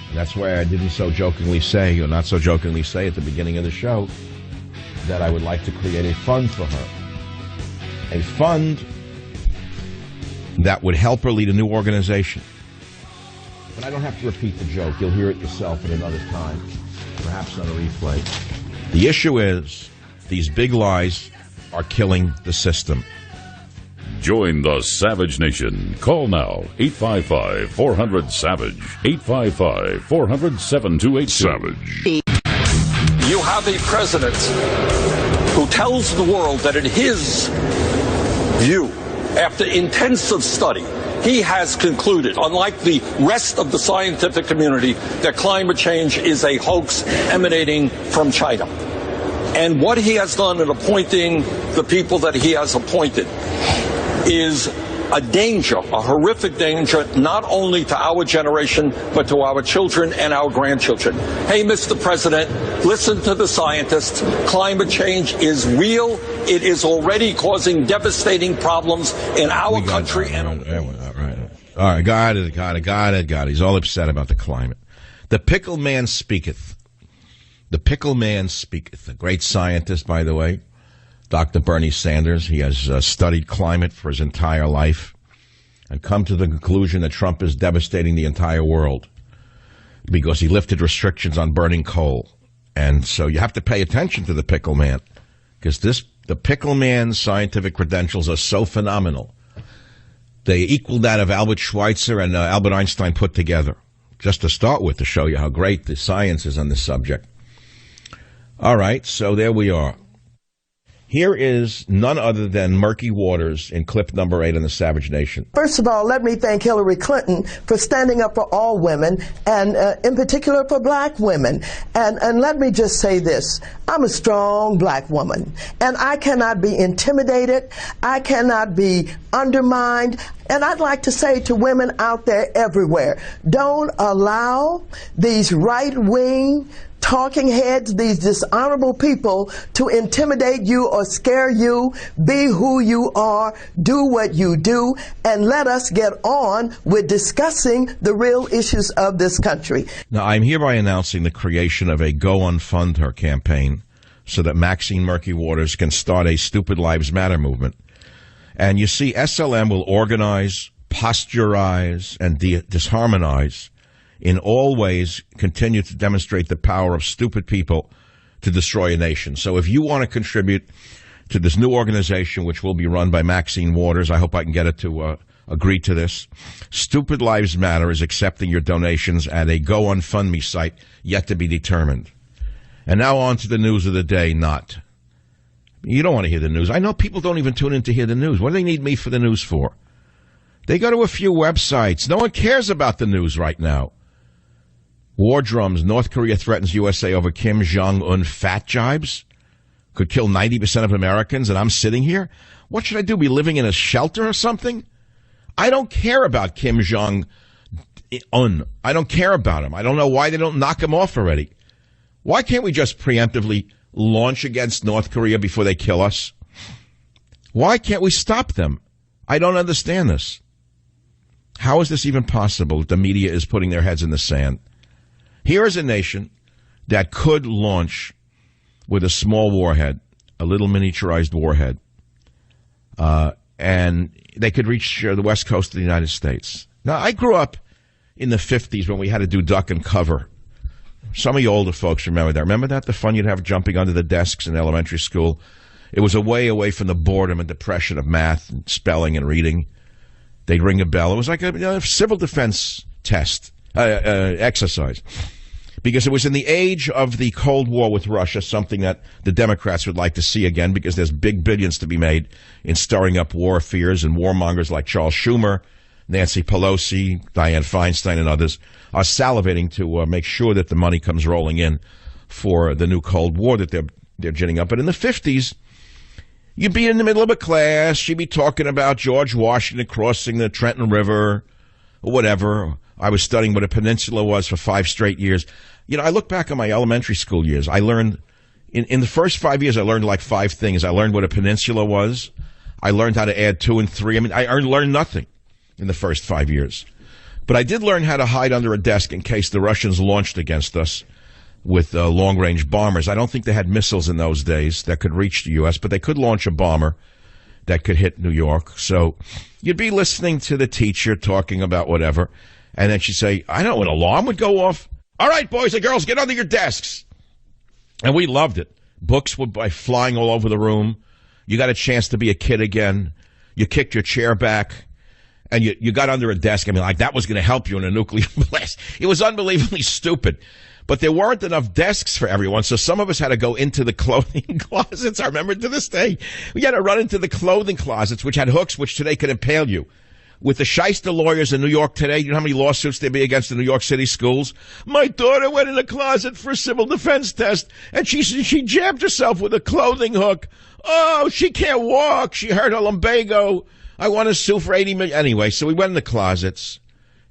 And that's why I didn't so jokingly say, or not so jokingly say at the beginning of the show, that I would like to create a fund for her. A fund that would help her lead a new organization. But I don't have to repeat the joke. You'll hear it yourself at another time, perhaps on a replay. The issue is, these big lies are killing the system. Join the Savage Nation. Call now, 855-400-SAVAGE, 855-400-7282. Savage. You have a president who tells the world that in his view, after intensive study, he has concluded, unlike the rest of the scientific community, that climate change is a hoax emanating from China. And what he has done in appointing the people that he has appointed is a danger, a horrific danger, not only to our generation, but to our children and our grandchildren. Hey, Mr. President, listen to the scientists. Climate change is real. It is already causing devastating problems in our country. All right, got it. He's all upset about the climate. The pickle man speaketh. The pickle man speaketh. A great scientist, by the way. Dr. Bernie Sanders. He has studied climate for his entire life and come to the conclusion that Trump is devastating the entire world because he lifted restrictions on burning coal. And so you have to pay attention to the pickle man because the pickle man's scientific credentials are so phenomenal. They equal that of Albert Schweitzer and Albert Einstein put together, just to start with, to show you how great the science is on this subject. All right, so there we are. Here is none other than Murky Waters in clip number 8 on the Savage Nation. First of all, let me thank Hillary Clinton for standing up for all women, and in particular for black women. And let me just say this. I'm a strong black woman, and I cannot be intimidated. I cannot be undermined. And I'd like to say to women out there everywhere, don't allow these right-wing talking heads, these dishonorable people, to intimidate you or scare you. Be who you are, do what you do, and let us get on with discussing the real issues of this country. Now, I'm hereby announcing the creation of a Go Unfund Her campaign so that Maxine Murky Waters can start a Stupid Lives Matter movement. And you see, SLM will organize, posturize, and disharmonize, in all ways continue to demonstrate the power of stupid people to destroy a nation. So if you want to contribute to this new organization, which will be run by Maxine Waters, I hope I can get it to agree to this. Stupid Lives Matter is accepting your donations at a Go Unfund Me site yet to be determined. And now on to the news of the day. Not. You don't want to hear the news. I know people don't even tune in to hear the news. What do they need me for the news for? They go to a few websites. No one cares about the news right now. War drums. North Korea threatens USA over Kim Jong-un fat jibes. Could kill 90% of Americans, and I'm sitting here? What should I do, be living in a shelter or something? I don't care about Kim Jong-un. I don't care about him. I don't know why they don't knock him off already. Why can't we just preemptively launch against North Korea before they kill us? Why can't we stop them? I don't understand this. How is this even possible that the media is putting their heads in the sand? Here is a nation that could launch with a small warhead, a little miniaturized warhead, and they could reach the west coast of the United States. Now, I grew up in the 50s when we had to do duck and cover. Some of you older folks remember that. Remember that? The fun you'd have jumping under the desks in elementary school? It was a way away from the boredom and depression of math and spelling and reading. They'd ring a bell. It was like a civil defense test, exercise. Because it was in the age of the Cold War with Russia, something that the Democrats would like to see again, because there's big billions to be made in stirring up war fears, and warmongers like Charles Schumer, Nancy Pelosi, Dianne Feinstein, and others are salivating to make sure that the money comes rolling in for the new Cold War that they're ginning up. But in the 50s, you'd be in the middle of a class, you'd be talking about George Washington crossing the Trenton River, or whatever. I was studying what a peninsula was for 5 straight years. You know, I look back on my elementary school years. I learned, in the first 5 years, I learned like 5 things. I learned what a peninsula was. I learned how to add 2 and 3. I mean, I learned nothing in the first 5 years. But I did learn how to hide under a desk in case the Russians launched against us with long-range bombers. I don't think they had missiles in those days that could reach the U.S., but they could launch a bomber that could hit New York. So you'd be listening to the teacher talking about whatever, and then she'd say, I know, an alarm would go off. All right, boys and girls, get under your desks. And we loved it. Books would be flying all over the room. You got a chance to be a kid again. You kicked your chair back, and you got under a desk. I mean, like, that was going to help you in a nuclear blast. It was unbelievably stupid. But there weren't enough desks for everyone, so some of us had to go into the clothing closets. I remember to this day. We had to run into the clothing closets, which had hooks, which today could impale you. With the shyster lawyers in New York today, you know how many lawsuits there'd be against the New York City schools? My daughter went in a closet for a civil defense test, and she jabbed herself with a clothing hook. Oh, she can't walk. She hurt her lumbago. I want to sue for $80 million. Anyway, so we went in the closets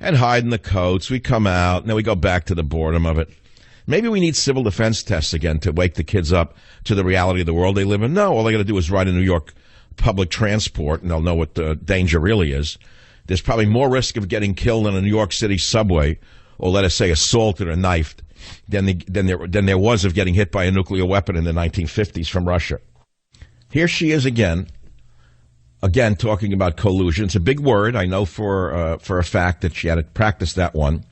and hide in the coats. We come out, and then we go back to the boredom of it. Maybe we need civil defense tests again to wake the kids up to the reality of the world they live in. No, all they got to do is ride in New York public transport, and they'll know what the danger really is. There's probably more risk of getting killed in a New York City subway, or let us say assaulted or knifed, than there was of getting hit by a nuclear weapon in the 1950s from Russia. Here she is again talking about collusion. It's a big word. I know for a fact that she had to practice that one.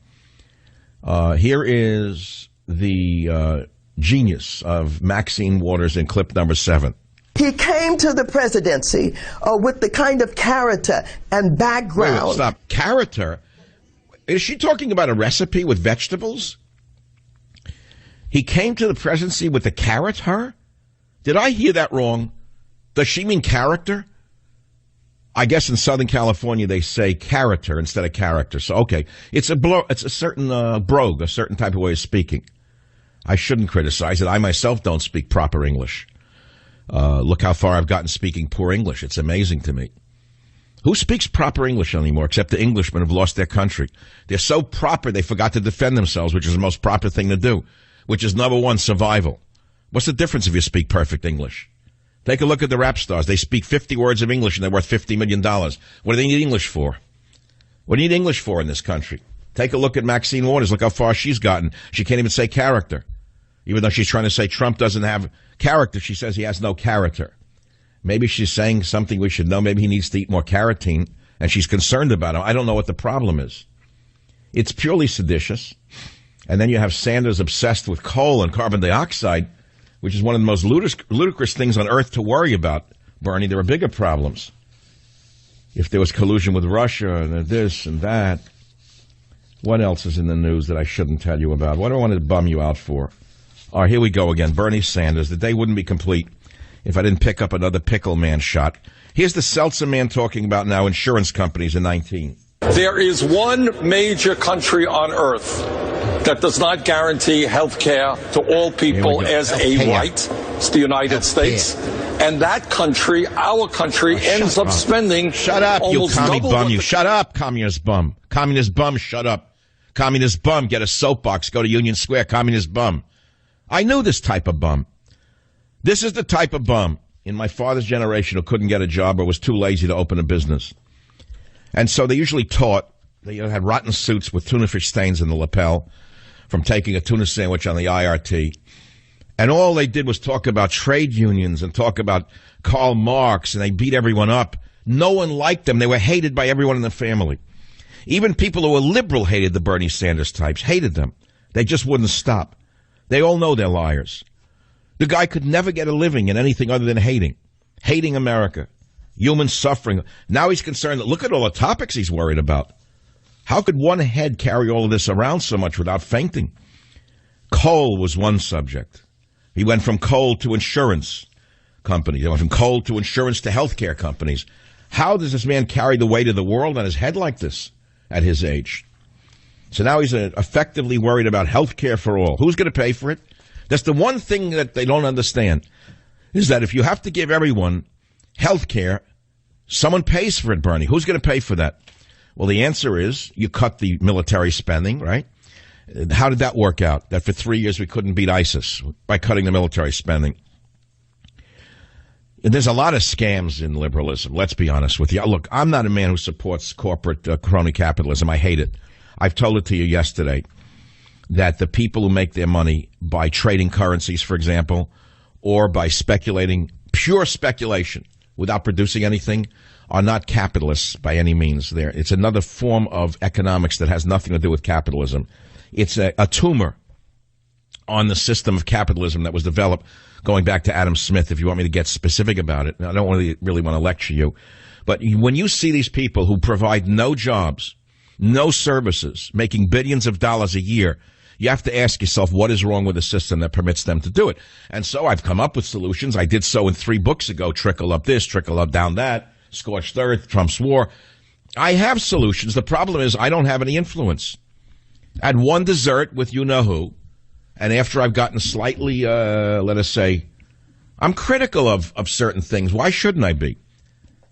Here is the genius of Maxine Waters in clip number 7. He came to the presidency with the kind of character and background. Wait, stop. Character? Is she talking about a recipe with vegetables? He came to the presidency with a carrot, her? Did I hear that wrong? Does she mean character? I guess in Southern California they say character instead of character. So, okay. It's a certain brogue, a certain type of way of speaking. I shouldn't criticize it. I myself don't speak proper English. Look how far I've gotten speaking poor English. It's amazing to me. Who speaks proper English anymore except the Englishmen who have lost their country? They're so proper they forgot to defend themselves, which is the most proper thing to do, which is number one, survival. What's the difference if you speak perfect English? Take a look at the rap stars. They speak 50 words of English and they're worth $50 million. What do they need English for? What do you need English for in this country? Take a look at Maxine Waters. Look how far she's gotten. She can't even say character. Even though she's trying to say Trump doesn't have character, she says he has no character. Maybe she's saying something we should know. Maybe he needs to eat more carotene, and she's concerned about him. I don't know what the problem is. It's purely seditious. And then you have Sanders obsessed with coal and carbon dioxide, which is one of the most ludicrous things on earth to worry about, Bernie. There are bigger problems. If there was collusion with Russia and this and that. What else is in the news that I shouldn't tell you about? What do I want to bum you out for? All right, here we go again. Bernie Sanders. The day wouldn't be complete if I didn't pick up another pickle man shot. Here's the Seltzer man talking about now insurance companies in 19. There is one major country on earth that does not guarantee health care to all people as a right. It's the United States. And that country, our country, ends up spending Shut up, you commie bum. You shut up, communist bum. Communist bum, shut up. Communist bum, get a soapbox. Go to Union Square, communist bum. I knew this type of bum. This is the type of bum in my father's generation who couldn't get a job or was too lazy to open a business. And so they usually taught, they had rotten suits with tuna fish stains in the lapel from taking a tuna sandwich on the IRT. And all they did was talk about trade unions and talk about Karl Marx, and they beat everyone up. No one liked them. They were hated by everyone in the family. Even people who were liberal hated the Bernie Sanders types, hated them. They just wouldn't stop. They all know they're liars. The guy could never get a living in anything other than hating America, human suffering. Now he's concerned that look at all the topics he's worried about. How could one head carry all of this around so much without fainting? Coal was one subject. He went from coal to insurance companies. He went from coal to insurance to healthcare companies. How does this man carry the weight of the world on his head like this at his age? So now he's effectively worried about health care for all. Who's going to pay for it? That's the one thing that they don't understand, is that if you have to give everyone health care, someone pays for it, Bernie. Who's going to pay for that? Well, the answer is you cut the military spending, right? How did that work out? That for 3 years we couldn't beat ISIS by cutting the military spending. And there's a lot of scams in liberalism, let's be honest with you. Look, I'm not a man who supports corporate crony capitalism. I hate it. I've told it to you yesterday, that the people who make their money by trading currencies, for example, or by speculating, pure speculation, without producing anything, are not capitalists by any means. It's another form of economics that has nothing to do with capitalism. It's a tumor on the system of capitalism that was developed going back to Adam Smith, if you want me to get specific about it. Now, I don't really want to lecture you, but when you see these people who provide no jobs, no services, making billions of dollars a year, you have to ask yourself what is wrong with the system that permits them to do it. And so I've come up with solutions. I did so in 3 books ago, Trickle Up This, Trickle Up Down That, Scorched Earth, Trump's War. I have solutions. The problem is I don't have any influence. I had one dessert with you-know-who, and after I've gotten slightly, let us say, I'm critical of certain things. Why shouldn't I be?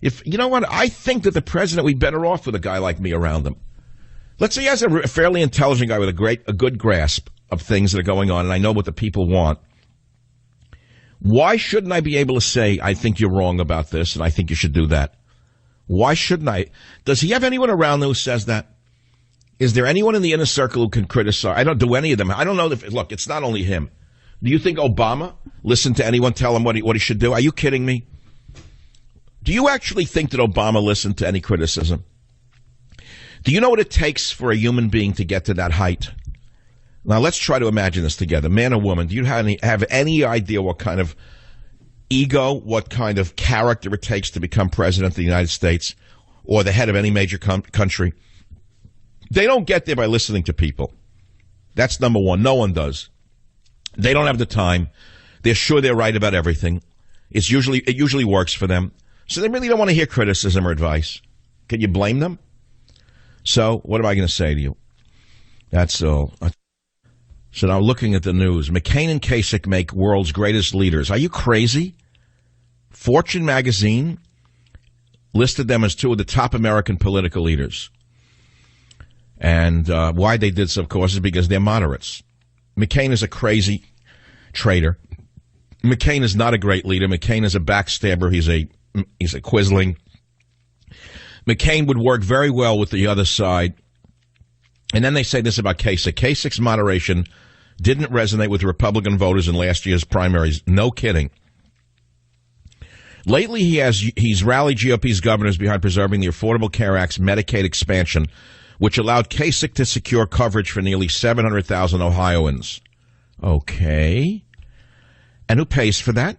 You know what? I think that the president would be better off with a guy like me around him. Let's say he has a fairly intelligent guy with a good grasp of things that are going on, and I know what the people want. Why shouldn't I be able to say, I think you're wrong about this, and I think you should do that? Why shouldn't I? Does he have anyone around who says that? Is there anyone in the inner circle who can criticize? I don't do any of them. I don't know if, look, it's not only him. Do you think Obama listened to anyone tell him what he should do? Are you kidding me? Do you actually think that Obama listened to any criticism? Do you know what it takes for a human being to get to that height? Now, let's try to imagine this together. Man or woman, do you have any idea what kind of ego, what kind of character it takes to become president of the United States or the head of any major country? They don't get there by listening to people. That's number one. No one does. They don't have the time. They're sure they're right about everything. It usually works for them. So they really don't want to hear criticism or advice. Can you blame them? So what am I going to say to you? That's all. So now looking at the news, McCain and Kasich make world's greatest leaders. Are you crazy? Fortune magazine listed them as 2 of the top American political leaders. And why they did so, of course, is because they're moderates. McCain is a crazy traitor. McCain is not a great leader. McCain is a backstabber. He's a quisling. McCain would work very well with the other side. And then they say this about Kasich. Kasich's moderation didn't resonate with Republican voters in last year's primaries. No kidding. Lately, he's rallied GOP's governors behind preserving the Affordable Care Act's Medicaid expansion, which allowed Kasich to secure coverage for nearly 700,000 Ohioans. Okay. And who pays for that?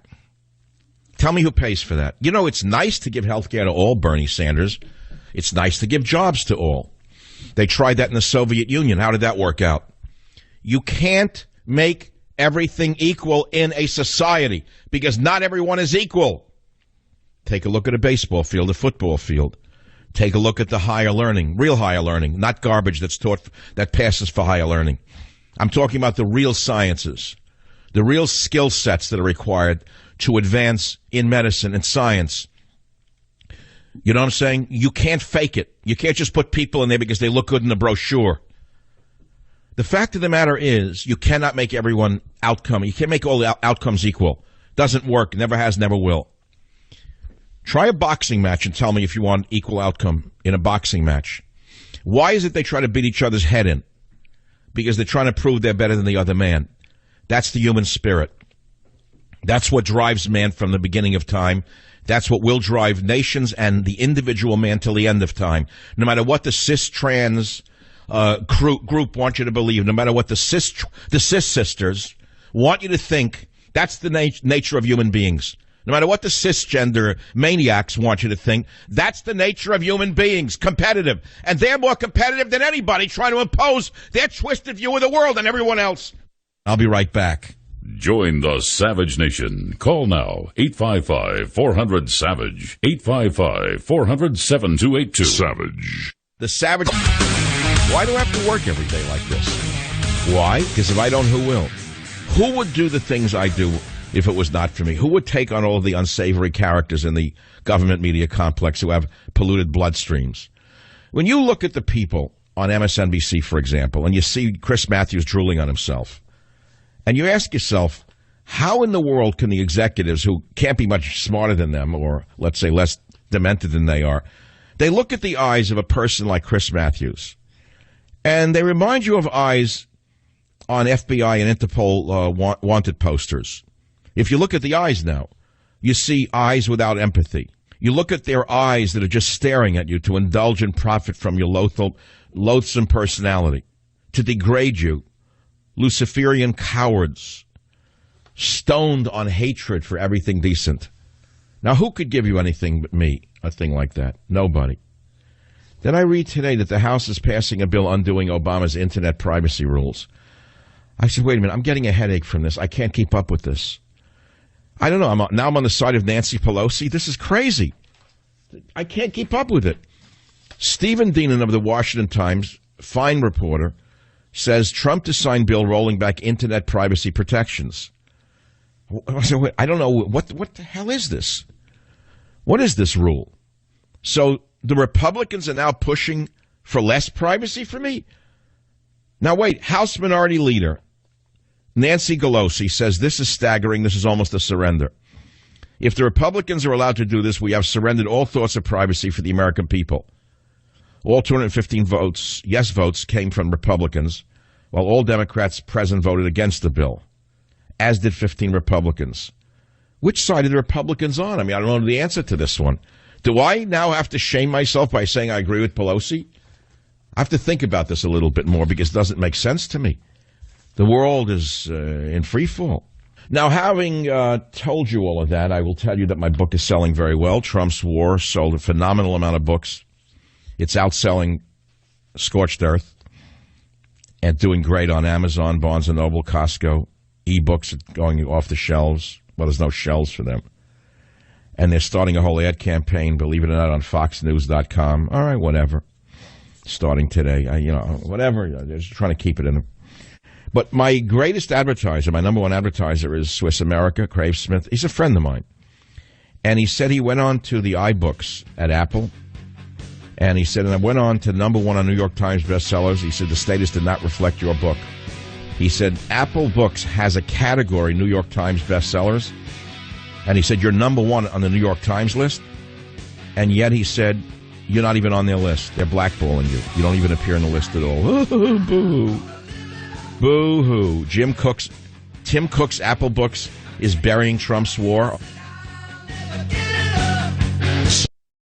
Tell me who pays for that. You know, it's nice to give health care to all, Bernie Sanders. It's nice to give jobs to all. They tried that in the Soviet Union. How did that work out? You can't make everything equal in a society because not everyone is equal. Take a look at a baseball field, a football field. Take a look at the higher learning, real higher learning, not garbage that's taught that passes for higher learning. I'm talking about the real sciences, the real skill sets that are required to advance in medicine and science. You know what I'm saying? You can't fake it. You can't just put people in there because they look good in the brochure. The fact of the matter is you cannot make everyone outcome. You can't make all the outcomes equal. Doesn't work. Never has, never will. Try a boxing match and tell me if you want equal outcome in a boxing match. Why is it they try to beat each other's head in? Because they're trying to prove they're better than the other man. That's the human spirit. That's what drives man from the beginning of time. That's what will drive nations and the individual man till the end of time. No matter what the cis-trans group want you to believe, no matter what the cis sisters want you to think, that's the nature of human beings. No matter what the cisgender maniacs want you to think, that's the nature of human beings, competitive. And they're more competitive than anybody trying to impose their twisted view of the world on everyone else. I'll be right back. Join the Savage Nation. Call now, 855-400-SAVAGE, 855-400-7282. Savage. The Savage. Why do I have to work every day like this? Why? Because if I don't, who will? Who would do the things I do if it was not for me? Who would take on all of the unsavory characters in the government media complex who have polluted bloodstreams? When you look at the people on MSNBC, for example, and you see Chris Matthews drooling on himself, and you ask yourself, how in the world can the executives, who can't be much smarter than them, or let's say less demented than they are, they look at the eyes of a person like Chris Matthews, And they remind you of eyes on FBI and Interpol wanted posters. If you look at the eyes now, you see eyes without empathy. You look at their eyes that are just staring at you to indulge and profit from your loathsome personality, to degrade you, Luciferian cowards, stoned on hatred for everything decent. Now, who could give you anything but me, a thing like that? Nobody. Then I read today that the House is passing a bill undoing Obama's internet privacy rules. I said, wait a minute, I'm getting a headache from this. I can't keep up with this. I don't know. I'm on the side of Nancy Pelosi. This is crazy. I can't keep up with it. Stephen Dienan of the Washington Times, fine reporter, says Trump to sign bill rolling back internet privacy protections. I don't know. What the hell is this? What is this rule? So the Republicans are now pushing for less privacy for me? Now, wait. House Minority Leader Nancy Pelosi says this is staggering. This is almost a surrender. If the Republicans are allowed to do this, we have surrendered all thoughts of privacy for the American people. All 215 votes, yes votes, came from Republicans, while all Democrats present voted against the bill, as did 15 Republicans. Which side are the Republicans on? I mean, I don't know the answer to this one. Do I now have to shame myself by saying I agree with Pelosi? I have to think about this a little bit more because it doesn't make sense to me. The world is in free fall. Now, having told you all of that, I will tell you that my book is selling very well. Trump's War sold a phenomenal amount of books. It's outselling Scorched Earth and doing great on Amazon, Barnes & Noble, Costco. E-books are going off the shelves. Well, there's no shelves for them. And they're starting a whole ad campaign, believe it or not, on FoxNews.com. All right, whatever. Starting today. Whatever. They're just trying to keep it in them. But my greatest advertiser, my number one advertiser is Swiss America, Crave Smith. He's a friend of mine. And he said he went on to the iBooks at Apple. And he said, and I went on to number one on New York Times bestsellers. He said, the status did not reflect your book. He said, Apple Books has a category, New York Times bestsellers. And he said, you're number one on the New York Times list. And yet he said, you're not even on their list. They're blackballing you. You don't even appear on the list at all. Boo-hoo. Boo-hoo. Tim Cook's Apple Books is burying Trump's war.